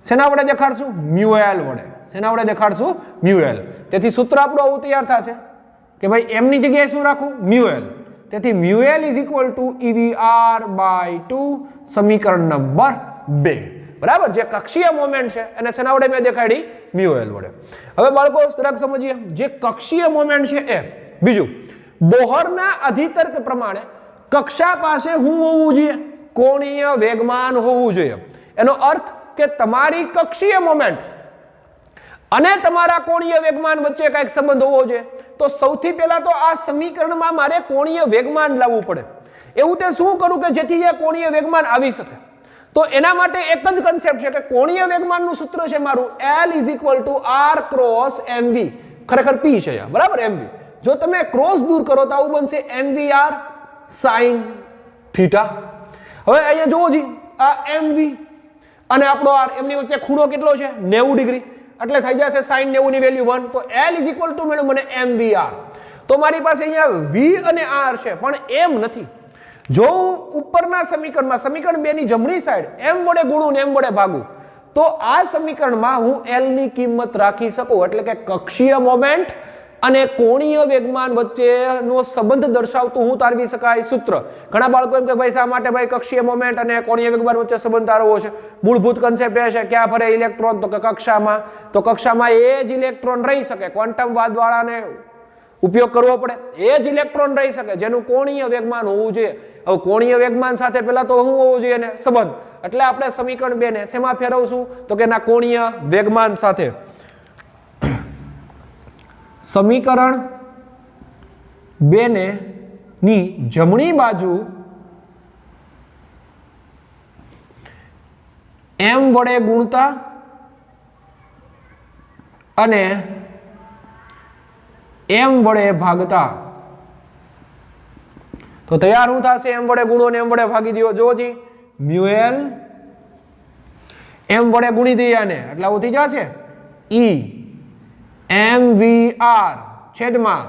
શેના વડે દેખાડશું? μl વડે. શેના વડે દેખાડશું? μl. તેથી સૂત્ર આપણું આવું તૈયાર થશે કે ભાઈ m ની જગ્યાએ શું રાખવું? μl. તેથી μl is equal two EVR/2, સમીકરણ નંબર 2, બરાબર. જે કક્ષીય મોમેન્ટ છે એને શેના વડે મેં દેખાડી? μl વડે. હવે બાળકો જરાક સમજીએ, જે કક્ષીય મોમેન્ટ છે એ. બીજું, બોહરના અધિતર્ક પ્રમાણે કક્ષા પાસે શું હોવું જોઈએ? કોણીય વેગમાન હોવું જોઈએ. એનો અર્થ કે તમારી કક્ષીય મોમેન્ટ અને તમારા કોણીય વેગમાન વચ્ચે કંઈક સંબંધ હોવો જોઈએ. તો સૌથી પહેલા તો આ સમીકરણમાં મારે કોણીય વેગમાન લાવવું પડે. એવું તે શું કરું કે જેથી એ કોણીય વેગમાન આવી શકે? તો એના માટે એક જ કન્સેપ્ટ છે કે કોણીય વેગમાનનું સૂત્ર છે મારું L is equal two R cross mv. ખરેખર P છે, બરાબર, mv. જો તમે ક્રોસ દૂર કરો તો આવું બનશે mvr sin થીટા. હવે અહીંયા જોવો જી, આ mv અને આપણો r, એમની વચ્ચે ખૂણો કેટલો છે? 90 ડિગ્રી. એટલે થઈ જશે sin 90 ની વેલ્યુ 1. તો L ઇઝ ઇક્વલ ટુ મળ્યું મને mvr. તો મારી પાસે અહીંયા v અને r છે પણ m નથી. જો ઉપરના સમીકરણમાં સમીકરણ 2 ની જમણી સાઈડ m વડે ગુણું ને m વડે ભાગું તો આ સમીકરણમાં હું L ની કિંમત રાખી શકું. એટલે કે કક્ષીય મોમેન્ટ અને કોણીય વેગમાન વચ્ચેનો સંબંધ દર્શાવતું હું તારવી શકાય સૂત્ર. ઘણા બાળકો એમ કે ભાઈ શા માટે ભાઈ કક્ષીય મોમેન્ટ અને કોણીય વેગમાન વચ્ચે સંબંધ તારવવો છે? મૂળભૂત કન્સેપ્ટ એ છે ક્યાં ફરે ઇલેક્ટ્રોન? તો કે કક્ષામાં. તો કક્ષામાં એ જ ઇલેક્ટ્રોન રહી શકે, ક્વોન્ટમ વાદવાળાને ઉપયોગ કરવો પડે. એ જ ઇલેક્ટ્રોન રહી શકે જેનું કોણીય વેગમાન હોવું જોઈએ. હવે કોણીય વેગમાન સાથે પહેલા તો શું હોવું જોઈએ ને? સંબંધ. એટલે આપણે સમીકરણ 2 ને શેમાં ફેરવશું? તો કે ના કોણીય વેગમાન સાથે. સમીકરણ 2 ને ની જમણી બાજુ m વડે ગુણતા અને m વડે ભાગતા. તો તૈયાર શું થશે? m વડે ગુણો ને m વડે ભાગી દો. જો જી, μl m વડે ગુણી દઈએ આને એટલે આવું થઈ જશે mvr છેદમાં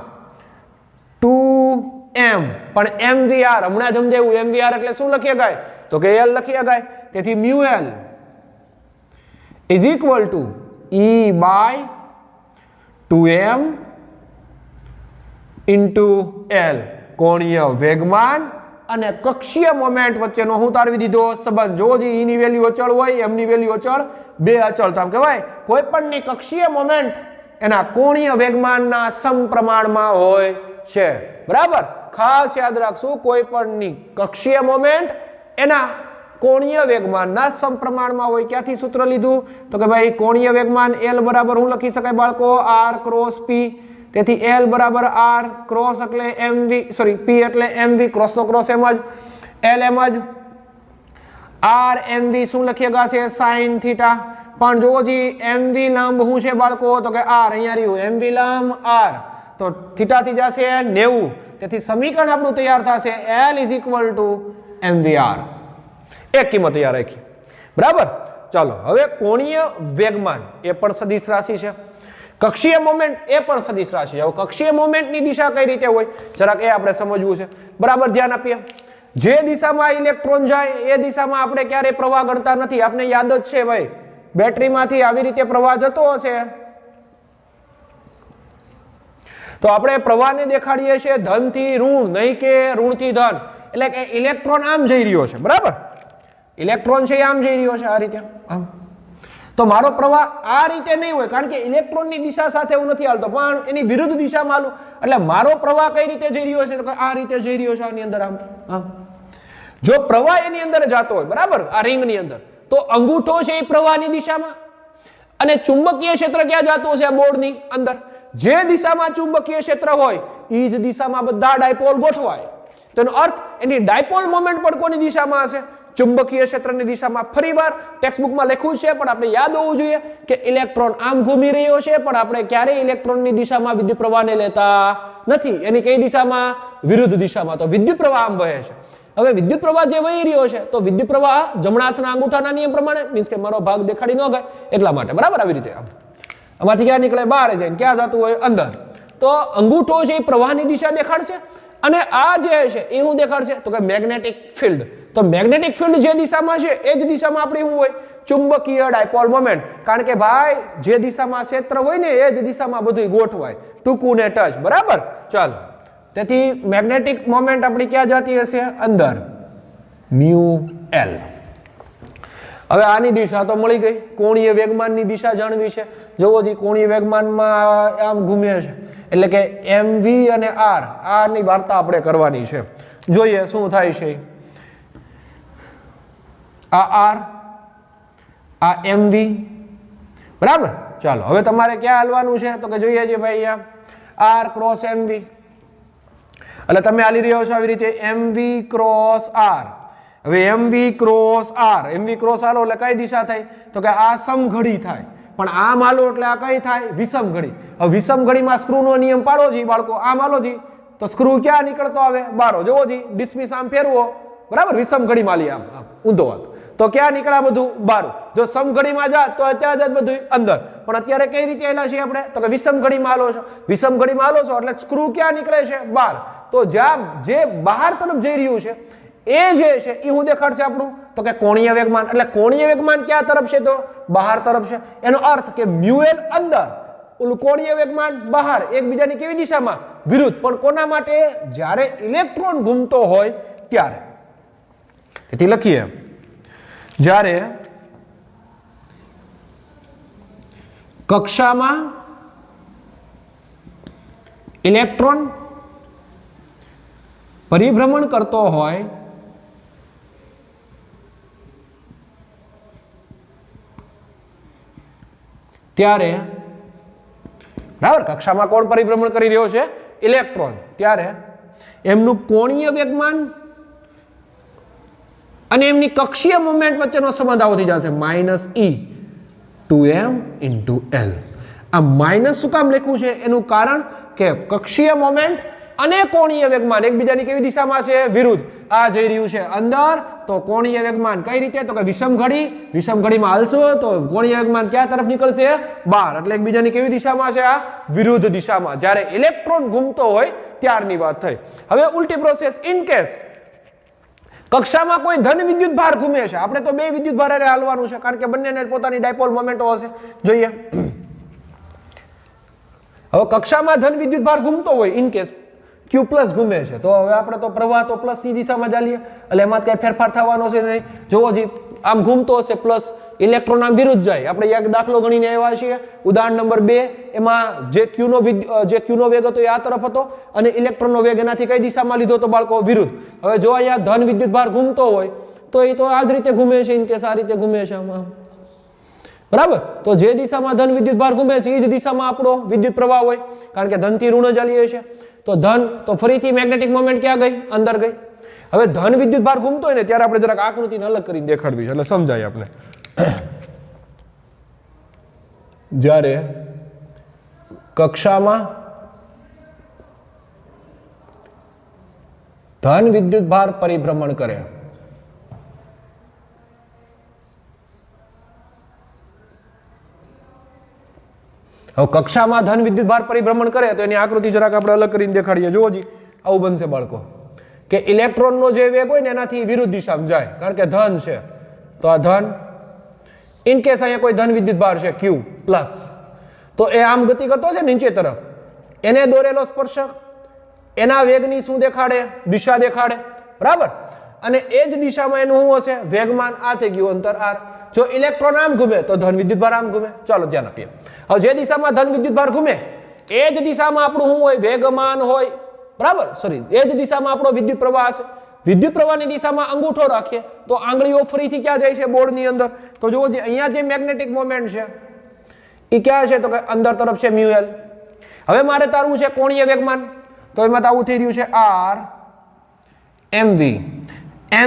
2m. પણ mvr હમણાં સમજાયું. mvr એટલે શું લખી શકાય? તો કે L લખી શકાય. તેથી μl is equal two E/2m into L કોણીય વેગમાન અને કક્ષીય મોમેન્ટ વચ્ચેનો હું તારવી દીધો સંબંધ. જો જે ઈ ની વેલ્યુ અચળ હોય એમની વેલ્યુ અચળ, બે અચળ, તો આમ કહેવાય કોઈ પણની કક્ષીય મોમેન્ટ એના કોણીય વેગમાનના સમપ્રમાણમાં હોય છે. બરાબર, ખાસ યાદ રાખશું, કોઈ પણની કક્ષીય મોમેન્ટ એના કોણીય વેગમાનના સમપ્રમાણમાં હોય. ક્યાંથી સૂત્ર લીધું? તો કે ભાઈ કોણીય વેગમાન L બરાબર હું લખી શકાય બાળકો? R cross P. તેથી L બરાબર R ક્રોસ એટલે mv, સોરી P એટલે mv, ક્રોસ તો ક્રોસ એમ જ, L એમ જ, R mv શું લખીએ ગાશે? sin theta. પણ જોવો જી mv લંબ શું છે બાળકો? તો કે R, અહીંયા રહ્યું mv લંબ R, તો થીટા થી જશે 90. તેથી સમીકરણ આપણું તૈયાર થશે L is equal two mvr. એક કિંમત તૈયાર રાખી. બરાબર, ચાલો હવે કોણીય વેગમાન એ પણ સદિશ રાશિ છે, કક્ષીય મોમેન્ટ એ પણ સદિશ રાશિ છે. હવે કક્ષીય મોમેન્ટની દિશા કઈ રીતે હોય જરાક એ આપણે સમજવું છે. બરાબર, ધ્યાન આપીએ. જે દિશામાં ઇલેક્ટ્રોન જાય એ દિશામાં આપણે ક્યારેય પ્રવાહ ગણતા નથી. આપણે યાદ જ છે ભાઈ, બેટરીમાંથી આવી રીતે પ્રવાહ જતો હશે તો આપણે પ્રવાહને દેખાડીએ છીએ ધનથી ઋણ, નહીં કે ઋણથી ધન. એટલે કે ઇલેક્ટ્રોન આમ જઈ રહ્યો છે. બરાબર, ઇલેક્ટ્રોન છે આમ જઈ રહ્યો છે, આ રીતે આમ. તો મારો પ્રવાહ આ રીતે નહીં હોય, કારણ કે ઇલેક્ટ્રોનની દિશા સાથે હું નથી હાલતો, પણ એની વિરુદ્ધ દિશામાં હાલું. એટલે મારો પ્રવાહ કઈ રીતે જઈ રહ્યો છે? તો કે આ રીતે જઈ રહ્યો છે, આની અંદર આમ આમ. જો પ્રવાહ એની અંદર જતો હોય, બરાબર, આ રિંગની અંદર, તો અંગૂઠો છે એ પ્રવાહની દિશામાં, અને ચુંબકીય ક્ષેત્ર ક્યાં જતું હશે? આ બોર્ડની અંદર. જે દિશામાં ચુંબકીય ક્ષેત્ર હોય એ જ દિશામાં બધા ડાયપોલ ગોઠવાય. તેનો અર્થ એની ડાયપોલ મોમેન્ટ પણ કોની દિશામાં હશે? ચુંબકીય ક્ષેત્રની દિશામાં. ફરીવાર ટેક્સ્ટબુકમાં લખ્યું છે, પણ આપણે યાદ હોવું જોઈએ કે ઇલેક્ટ્રોન આમ ઘૂમી રહ્યો છે, પણ આપણે ક્યારેય ઇલેક્ટ્રોનની દિશામાં વિદ્યુત પ્રવાહને લેતા નથી. એની કઈ દિશામાં? વિરુદ્ધ દિશામાં. તો વિદ્યુત પ્રવાહ આમ વહે છે. હવે વિદ્યુત પ્રવાહ જે વહી રહ્યો છે, તો વિદ્યુત પ્રવાહ જમણા હાથના અંગૂઠાના નિયમ પ્રમાણે, મીન્સ કે મારો ભાગ દેખાડી ન ગયો એટલા માટે. બરાબર, આવી રીતે આમાંથી ક્યાં નીકળે? બહાર જાય. ક્યાં જતું હોય? અંદર. તો અંગૂઠો છે એ પ્રવાહની દિશા દેખાડશે, અને આ જે છે એ શું દેખાડશે? તો કે મેગ્નેટિક ફિલ્ડ. તો મેગ્નેટિક ફિલ્ડ જે દિશામાં છે એ જ દિશામાં આપણી શું હોય? ચુંબકીય ડાયપોલ મોમેન્ટ. કારણ કે ભાઈ જે દિશામાં ક્ષેત્ર હોય ને એ જ દિશામાં બધું ગોઠવાય, ટૂંકું ને ટચ. બરાબર, ચાલો. તેથી મેગ્નેટિક મોમેન્ટ આપણી ક્યાં જતી હશે? અંદર, મ્યુ એલ. હવે આની દિશા તો મળી ગઈ. કોણીય વેગમાનની દિશા જાણવી છે. જોવો જી કોણીય વેગમાનમાં આમ ઘૂમે છે, એટલે કે mv અને r, આની વાર્તા આપણે કરવાની છે. જોઈએ શું થાય છે. આ r, આ mv. બરાબર, ચાલો હવે તમારે ક્યાં હાલવાનું છે? તો કે જોઈએ છે ભાઈ અહીંયા r ક્રોસ mv. એટલે તમે હાલી રહ્યો છો આવી રીતે mv ક્રોસ r. હવે mv cross r, mv cross r એટલે કઈ દિશા થાય? તો કે આ સમઘડી થાય. પણ આમ હાલો એટલે આ કઈ થાય? વિષમ ઘડી. હવે વિષમ ઘડીમાં સ્ક્રૂનો નિયમ પાડો જી બાળકો. આમ હાલો જી તો સ્ક્રૂ ક્યાં નીકળતો આવે? બારો. જોવો જી ડિસ્મિસ આમ ફેરવો, બરાબર, વિષમ ઘડીમાં લી આમ ઊંધો હાથ, તો ક્યાં નીકળ્યા? બધું બારું. જો સમઘડીમાં જા તો ત્યાં જ બધું અંદર. પણ અત્યારે કઈ રીતે આવેલા છીએ આપણે? તો કે વિષમ ઘડીમાં હાલો છો. વિષમ ઘડીમાં હાલો છો એટલે સ્ક્રૂ ક્યાં નીકળે છે? બહાર. તો જ્યાં જે બહાર તરફ જઈ રહ્યું છે એ જે છે એ શું દેખાડશે આપણું? તો કે કોણીય વેગમાન. એટલે કોણીય વેગમાન ક્યાં તરફ છે? તો બહાર તરફ છે. એનો અર્થ કે મ્યુએલ અંદર, ઓલું કોણીય વેગમાન બહાર, એકબીજાની કેવી દિશામાં? વિરુદ્ધ. પણ કોના માટે? જ્યારે ઇલેક્ટ્રોન ઘૂમતો હોય ત્યારે. તેથી લખીએ, જ્યારે કક્ષામાં ઇલેક્ટ્રોન પરિભ્રમણ કરતો હોય ત્યારે, બરાબર, કક્ષામાં કોણ પરિભ્રમણ કરી રહ્યો છે? ઇલેક્ટ્રોન. ત્યારે એમનું કોણીય વેગમાન અને એમની કક્ષીય મોમેન્ટ વચ્ચેનો સંબંધ આવો થઈ જશે -e(2m × L). આ માઇનસ શું કામ લખ્યું છે? એનું કારણ કે કક્ષીય મોમેન્ટ અને કોણીય વેગમાન એકબીજાની કેવી દિશામાં છે? વિરુદ્ધ. આ જઈ રહ્યું છે અંદર, તો કોણીય વેગમાન કઈ રીતે? તો કે વિષમ ઘડી. વિષમ ઘડીમાં હાલશો તો કોણીય વેગમાન ક્યાં તરફ નીકળશે? બહાર. એટલે એકબીજાની કેવી દિશામાં છે? આ વિરુદ્ધ દિશામાં. જ્યારે ઇલેક્ટ્રોન ઘૂમતો હોય ત્યારની વાત થઈ. હવે ઉલટી પ્રોસેસ. ઇન કેસ કક્ષામાં કોઈ ધન વિદ્યુત ભાર ઘૂમે છે, આપણે તો બે વિદ્યુત ભાર હાલવાનું છે, કારણ કે બંનેને પોતાની ડાયપોલ મોમેન્ટો હશે. જોઈએ, હવે કક્ષામાં ધન વિદ્યુત ભાર ઘૂમતો હોય ઇન કેસ, ક્યુ પ્લસ ઘૂમે છે. તો હવે આપણે તો પ્રવાહ તો પ્લસની દિશામાં ચાલીએ એટલે એમાં કંઈ ફેરફાર થવાનો છે નહીં. જોવો જી આમ ઘૂમતો હશે પ્લસ, ઇલેક્ટ્રોન આમ વિરુદ્ધ જાય. આપણે એક દાખલો ગણીને આવ્યા છીએ ઉદાહરણ નંબર 2, એમાં જે ક્યુનો વેગ હતો એ આ તરફ હતો અને ઇલેક્ટ્રોનનો વેગ એનાથી કઈ દિશામાં લીધો તો બાળકો વિરુદ્ધ. હવે જો અહીંયા ધન વિદ્યુત ભાર ઘૂમતો હોય તો એ તો આ જ રીતે ઘૂમે છે, ઇનકેસ આ રીતે ઘૂમે છે આમાં, બરાબર. તો જે દિશામાં ધન વિદ્યુત ભાર ઘૂમે છે એ જ દિશામાં આપણો વિદ્યુત પ્રવાહ હોય, કારણ કે ધનથી ઋણ ચાલીએ છે. તો ધન તો ફરીથી મેગ્નેટિક મોમેન્ટ ક્યાં ગઈ? અંદર ગઈ. હવે ધન વિદ્યુત ભાર ઘૂમતો હોય ને ત્યારે આપણે જરાક આકૃતિને અલગ કરીને દેખાડવી છે એટલે સમજાય આપણે. જ્યારે કક્ષામાં ધન વિદ્યુત ભાર પરિભ્રમણ કરે, હવે કક્ષામાં ધન વિદ્યુત ભાર પરિભ્રમણ કરે તો એની આકૃતિ જરાક આપણે અલગ કરીને દેખાડીએ. જુઓ જી આવું બનશે બાળકો કે ઇલેક્ટ્રોનનો જે વેગ હોય ને એનાથી વિરુદ્ધ દિશામાં જાય, કારણ કે ધન છે તો આ ધન, ઇન કેસ અહીંયા કોઈ ધન વિદ્યુત ભાર છે ક્યુ પ્લસ, તો એ આમ ગતિ કરતો છે નીચે તરફ, એને દોરેલો સ્પર્શક એના વેગની શું દેખાડે? દિશા દેખાડે, બરાબર. અને એ જ દિશામાં એનું શું હશે? વેગમાન. આ થઈ ગયું અંતર r. જો ઇલેક્ટ્રોન આમ ઘૂમે તો ધન વિદ્યુત ભાર આમ ઘૂમે. ચાલો ધ્યાન આપીએ. હવે જે દિશામાં ધન વિદ્યુત ભાર ઘૂમે એ જ દિશામાં આપણું શું હોય? વેગમાન હોય, બરાબર. સોરી, એ જ દિશામાં આપણો વિદ્યુત પ્રવાહ હશે. વિદ્યુત પ્રવાહની દિશામાં અંગૂઠો રાખીએ તો આંગળીઓ ફરીથી ક્યાં જાય છે? બોર્ડની અંદર. તો જુઓ જે અહીંયા જે મેગ્નેટિક મોમેન્ટ છે એ ક્યાં છે? તો કે અંદર તરફ છે μl. હવે મારે તારવું છે કોણીય વેગમાન, તો એમાં તો આવું થઈ રહ્યું છે r mv.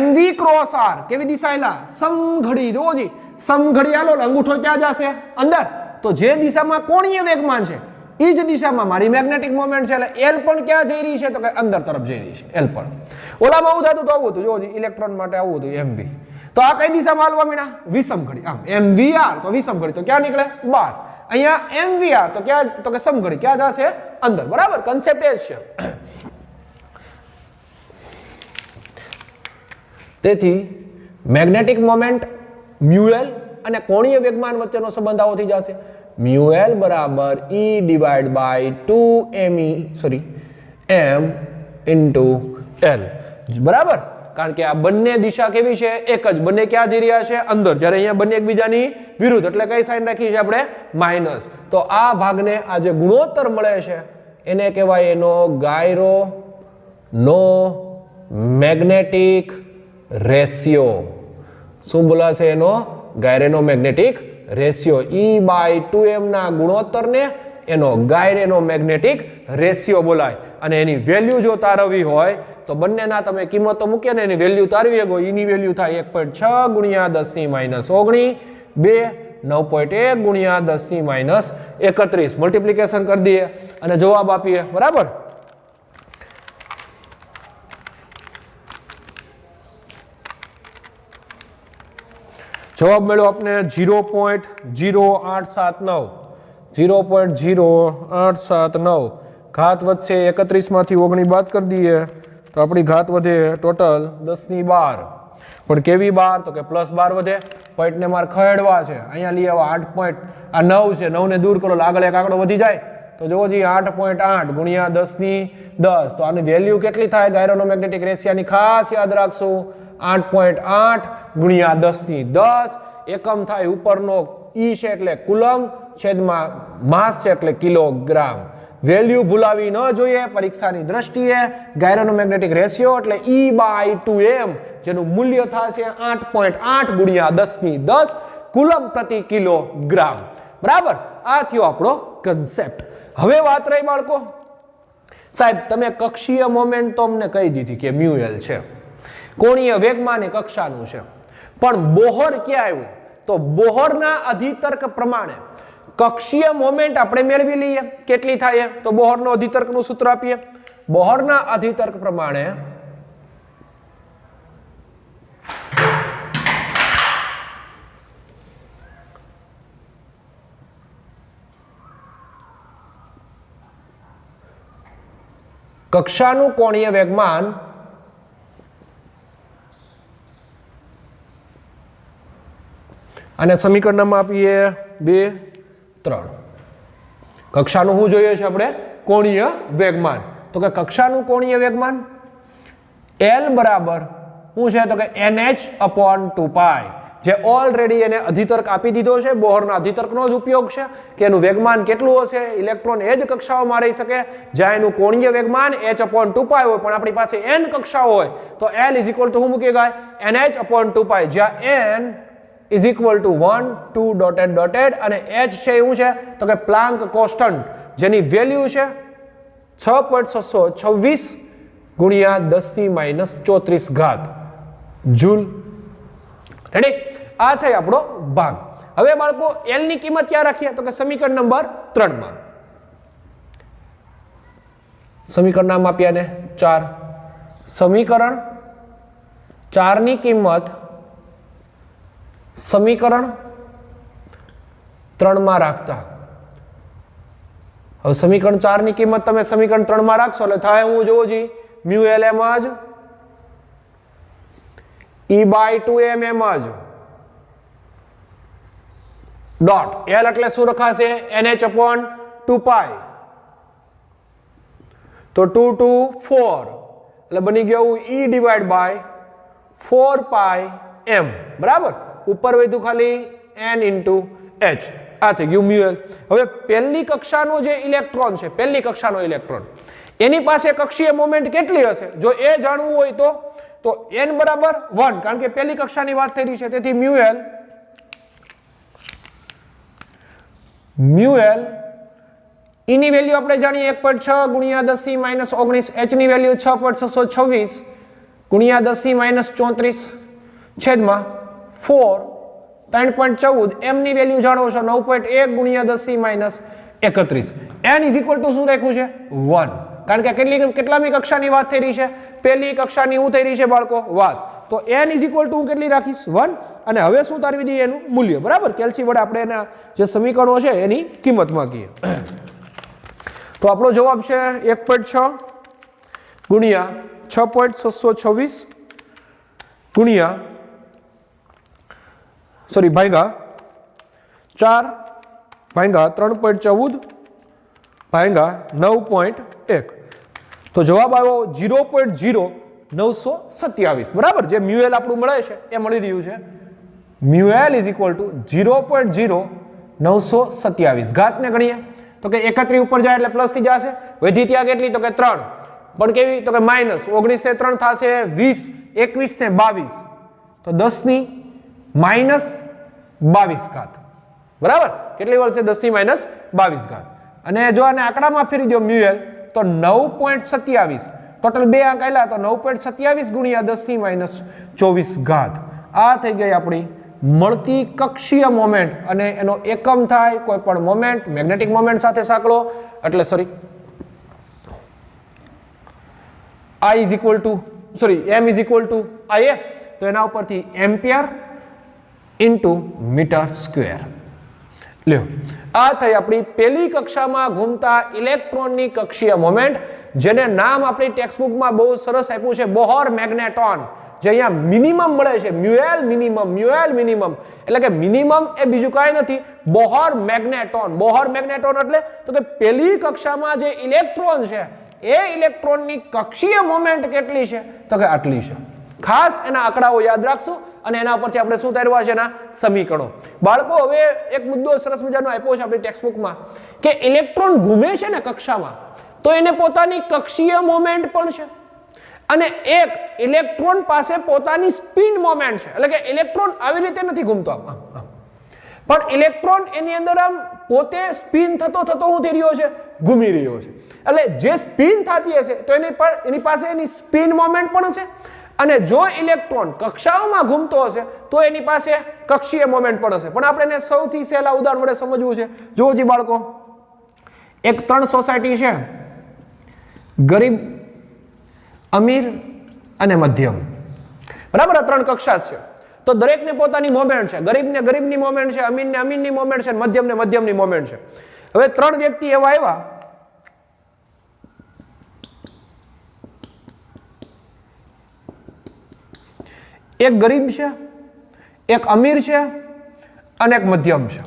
mv cross r કેવી દિશા એલા? સમઘડી. જુઓ જી સમઘડી આલો, અંગૂઠો ક્યાં જશે? અંદર. તો જે દિશામાં કોણીય વેગમાન છે એ જ દિશામાં મારી મેગ્નેટિક મોમેન્ટ છે, એટલે એલ પણ ક્યાં જઈ રહી છે? તો કે અંદર તરફ જઈ રહી છે એલ પણ. ઓલામાં આવું થતું તો આવું હતું, જુઓ જી ઇલેક્ટ્રોન માટે આવું હતું mv. તો આ કઈ દિશામાં હાલવા મીના? વિષમઘડી. આમ mvr તો વિષમઘડી, તો ક્યાં નીકળે? બહાર. અહીંયા mvr તો ક્યાં? તો કે સમઘડી. ક્યાં જશે? અંદર, બરાબર. કન્સેપ્ટ એ જ છે. તેથી મેગ્નેટિક મોમેન્ટ μl અને કોણીય વેગમાન વચ્ચેનો સંબંધ આવો થઈ જશે. μl બરાબર E divide by 2me m into l, બરાબર. કારણ કે આ બંને દિશા કેવી છે? એક જ. બંને ક્યાં જઈ રહ્યા છે? અંદર. જ્યારે અહીંયા બંને એકબીજાની વિરુદ્ધ, એટલે કઈ સાઈન રાખી છે આપણે? માઇનસ. તો આ ભાગને આ જે ગુણોત્તર મળે છે એને કહેવાય એનો ગાયરો નો મેગ્નેટિક રેશિયો. શું બોલાશે એનો? ગાયરેનો magnetic ratio. E by 2m ના ગુણોત્તરને એનો ગાયરેનો મેગ્નેટિક રેશિયો બોલાય. અને એની વેલ્યુ જો તારવી હોય તો બંનેના તમે કિંમતો મૂકીએ ને એની વેલ્યુ તારવી હોય, એની વેલ્યુ થાય 1.6 ગુણ્યા 10 - 19, 2 9.1 ગુણ્યા 10 - 31. મલ્ટીપ્લિકેશન કરી દઈએ અને જવાબ આપીએ, બરાબર. જવાબ મળ્યો આપને 0.0879. 0.0879. ઘાત વધશે 31 માંથી 19 બાદ કરી દઈએ તો આપણી ઘાત વધે ટોટલ 1012. પણ કેવી 12? તો કે +12 વધે. પોઈન્ટને મારે ખહેડવા છે. અહીંયા લઈ આવો 8 પોઈન્ટ, આ 9 છે, 9 ને દૂર કરો, આગળ એક આંકડો વધી જાય. તો જુઓ જી 8.8 ગુણ્યા 10 તો આની વેલ્યુ કેટલી થાય? ગાયરોનો મેગ્નેટિક રેશિયાની ખાસ યાદ રાખશું. 8.8 ગુણ્યા 10 એકમ થાય ઉપરનો E છે એટલે કુલમ, છેદમાં માસ છે એટલે કિલોગ્રામ. વેલ્યુ ભૂલાવી ન જોઈએ પરીક્ષાની દ્રષ્ટિએ. ગાયરોનો મેગ્નેટિક રેશિયો એટલે E બાય 2m, જેનું મૂલ્ય થશે 8.8 ગુણ્યા 10 કુલમ પ્રતિ કિલોગ્રામ, બરાબર. આ થયો આપણો કન્સેપ્ટ. હવે વાત રહી બાળકો, સાહેબ તમે કક્ષીય મોમેન્ટ તો અમને કહી દીધી કે μl છે, કોણીય વેગમાન એ કક્ષાનું છે, પણ બોહર ક્યાં આવ્યું? તો બોહરના અધિતર્ક પ્રમાણે કક્ષીય મોમેન્ટ આપણે મેળવી લઈએ. કેટલી થાય? તો બોહરનો અધિતર્કનું સૂત્ર આપીએ. બોહરના અધિતર્ક પ્રમાણે કક્ષાનું કોણીય વેગમાન અને સમીકરણમાં આપીએ 2 3. કક્ષાનું શું જોઈએ છે આપણે? કોણીય વેગમાન. તો કે કક્ષાનું કોણીય વેગમાન L બરાબર શું છે તો કે NH/2π, જે ઓલરેડી એને અધિતર્ક આપી દીધો છે, બોહરના અધિતર્કનો જ ઉપયોગ છે કે એનું વેગમાન કેટલું હશે, ઇલેક્ટ્રોન એ જ કક્ષાઓમાં રહી શકે જ્યાં એનું કોણીય વેગમાન h/2π હોય, પણ આપણી પાસે n કક્ષાઓ હોય તો L ઇઝ ઇક્વલ ટુ શું મૂકી ગય NH/2π, જ્યાં n is equal two 1 2 dotted dotted અને h છે એવું છે તો કે પ્લાન્ક કોન્સ્ટન્ટ, જેની વેલ્યુ છે 6.626 ગુણ્યા 10⁻⁻34 જૂલ. રેડી? આ થઈ આપણો ભાગ. હવે બાળકો L ની કિંમત ક્યાં રાખીએ તો કે સમીકરણ નંબર 3 માં. સમીકરણ નામ આપ્યા ને 4. સમીકરણ 4 ની કિંમત સમીકરણ 3 માં રાખતા. હવે સમીકરણ 4 ની કિંમત તમે સમીકરણ 3 માં રાખશો એટલે થાય હું જોવો જી મ્યુ L એમ જ E/2m એમ જ ડોટ L એટલે શું રખાશે NH/2π, તો 2 2 4 એટલે બની ગયું E/4πm, બરાબર. ઉપર વધ્યું ખાલી n × h, આ થઈ ગયું મ્યુ L. હવે પહેલી કક્ષાનો જે ઇલેક્ટ્રોન છે, પહેલી કક્ષાનો ઇલેક્ટ્રોન, એની પાસે કક્ષીય મોમેન્ટ કેટલી હશે જો એ જાણવું હોય તો n બરાબર 1, કારણ કે પહેલી કક્ષાની વાત થઈ રહી છે, તેથી મ્યુ L E ની વેલ્યુ આપણે જાણીએ 1.6 ગુણ્યા 10⁻⁻19, h ની વેલ્યુ 6.626 ગુણ્યા 10⁻⁻34 છેદમાં 4, 3.14, m ની વેલ્યુ જાણો છો 9.1 ગુણ્યા 10⁻31. n ઇઝ ઇક્વલ ટુ શું રાખ્યું છે 1, કારણ કે કેટલામી કક્ષાની વાત થઈ રહી છે, પહેલી કક્ષાની હું થઈ રહી છે બાળકો વાત, તો n ઇઝ ઇક્વલ ટુ હું કેટલી રાખીશ 1. અને હવે શું તારવી દઈએ એનું મૂલ્ય, બરાબર. કેલ્સી વડે આપણે એના જે સમીકરણો છે એની કિંમત માંગીએ. તો આપણો જવાબ છે 1.6 ગુણ્યા 6.626 ગુણ્યા ભાગ્યા 4 ભાગ્યા 3.14 ભાગ્યા 9.1, તો જવાબ આવ્યો 0.0927, બરાબર. જે મ્યુ L આપણું મળે છે એ મળી રહ્યું છે mu L is equal two 0.0927. ઘાતને ગણીએ તો કે 31 ઉપર જાય એટલે પ્લસ થઈ જશે. વધી ત્યાં કેટલી તો કે 3, પણ કેવી તો કે માઇનસ. 19 ને 3 થશે 20, 21 ને 22, તો 10⁻22, બરાબર. કેટલી વળશે 10⁻22. અને જો આને આંકડામાં ફેરવી દો મ્યુ L તો 9.27, ટોટલ 2 આંક આવેલા તો 9.27 ગુણ્યા 10⁻24. આ થઈ ગઈ આપણી મળતી કક્ષીય મોમેન્ટ, અને એનો એકમ થાય કોઈ પણ મોમેન્ટ મેગ્નેટિક મોમેન્ટ સાથે સાંકળો, એટલે sorry I is equal two m is equal two IA, તો એના ઉપરથી એમ્પિયર ઇન્ટુ મીટર સ્ક્વેર. લ્યો, આ થઈ આપણી પહેલી કક્ષામાં ઘૂમતા ઇલેક્ટ્રોનની કક્ષીય મોમેન્ટ, જેને નામ આપણી ટેક્સ્ટબુકમાં બહુ સરસ આપ્યું છે બોહર મેગ્નેટોન, જે અહીંયા મિનિમમ મળે છે મ્યુ L મિનિમમ, એટલે કે મિનિમમ એ બીજું કાંઈ નથી બોહર મેગ્નેટોન. બોહર મેગ્નેટોન એટલે તો કે પહેલી કક્ષામાં જે ઇલેક્ટ્રોન છે એ ઇલેક્ટ્રોનની કક્ષીય મોમેન્ટ કેટલી છે તો કે આટલી છે. ખાસ એના આંકડાઓ યાદ રાખશું અને એના પરથી આપણે શું તારવા છે એના સમીકરણો. બાળકો, હવે એક મુદ્દો સરસ મજાનો આપ્યો છે આપણી ટેક્સ્ટબુકમાં કે ઇલેક્ટ્રોન ઘૂમે છે ને કક્ષામાં, તો એને પોતાની કક્ષીય મોમેન્ટ પણ છે, અને એક ઇલેક્ટ્રોન પાસે પોતાની સ્પિન મોમેન્ટ છે. એટલે કે ઇલેક્ટ્રોન આવી રીતે નથી ઘૂમતો આમ, પણ ઇલેક્ટ્રોન એની અંદર આમ પોતે સ્પિન થતો હું થઈ રહ્યો છે ઘૂમી રહ્યો છે. એટલે જે સ્પિન થતી હશે તો એની પાસે એની સ્પિન મોમેન્ટ પણ હશે, અને જો ઇલેક્ટ્રોન કક્ષાઓમાં ઘૂમતો હશે તો એની પાસે કક્ષીય મોમેન્ટ પણ હશે. પણ આપણે એને સૌથી સહેલા ઉદાહરણ વડે સમજવું છે. જુઓ જી બાળકો, એક 3 સોસાયટી છે, ગરીબ, અમીર અને મધ્યમ, બરાબર. આ 3 કક્ષા છે, તો દરેકને પોતાની મોમેન્ટ છે. ગરીબને ગરીબની મોમેન્ટ છે, અમીરને અમીરની મોમેન્ટ છે, મધ્યમને મધ્યમની મોમેન્ટ છે. હવે 3 વ્યક્તિ એવા આવ્યા, એક ગરીબ છે, એક અમીર છે અને એક મધ્યમ છે.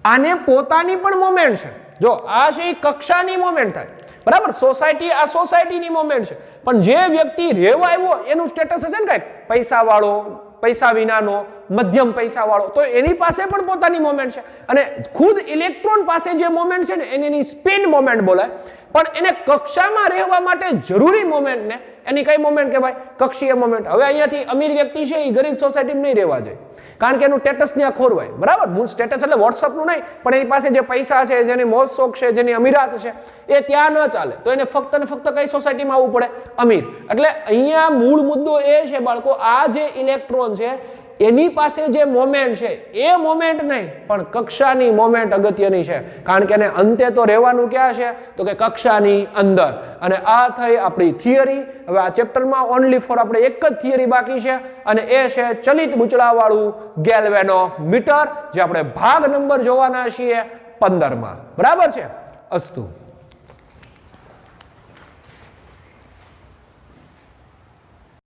આને પોતાની પણ મોમેન્ટ છે. જો આ છે કક્ષાની મોમેન્ટ થાય, બરાબર. સોસાયટી, આ સોસાયટીની મોમેન્ટ છે, પણ જે વ્યક્તિ રહેવા આવ્યો એનું સ્ટેટસ હશે ને કંઈક પૈસા વાળો, પૈસા વિનાનો, મધ્યમ પૈસા વાળો, તો એની પાસે પણ પોતાની મોમેન્ટ છે. અને ખુદ ઇલેક્ટ્રોન પાસે જે મોમેન્ટ છે ને એની સ્પિન મોમેન્ટ બોલાય. પણ એને કક્ષામાં રહેવા માટે જરૂરી મોમેન્ટ ને એની કઈ મોમેન્ટ કહેવાય? કક્ષીય મોમેન્ટ. હવે અહીંયાથી અમીર વ્યક્તિ છે એ ગરીબ સોસાયટીમાં નહીં રહેવા જાય, કારણ કે એનું સ્ટેટસ ત્યાં ખોરવાય. બરાબર. મૂળ સ્ટેટસ એટલે વોટ્સઅપનું નહીં, પણ એની પાસે જે પૈસા છે, જેની મોજ શોખ છે, જેની અમીરાત છે, એ ત્યાં ન ચાલે. તો એને ફક્ત ને ફક્ત કઈ સોસાયટીમાં આવવું પડે? અમીર. એટલે અહીંયા મૂળ મુદ્દો એ છે બાળકો, આ જે ઇલેક્ટ્રોન છે એની પાસે જે મોમેન્ટ છે એ મોમેન્ટ નહીં, પણ કક્ષાની મોમેન્ટ અગત્યની છે, કારણ કે એને અંતે તો રહેવાનું ક્યાં છે? તો કે કક્ષાની અંદર. અને આ થઈ આપણી થિયરી. હવે આ ચેપ્ટરમાં ઓનલી ફોર આપણે એક જ થિયરી બાકી છે, અને એ છે ચલિત ગૂંચળાવાળું ગેલ્વેનોમીટર, જે આપણે ભાગ નંબર જોવાના છીએ 15માં. બરાબર છે? અસ્તુ.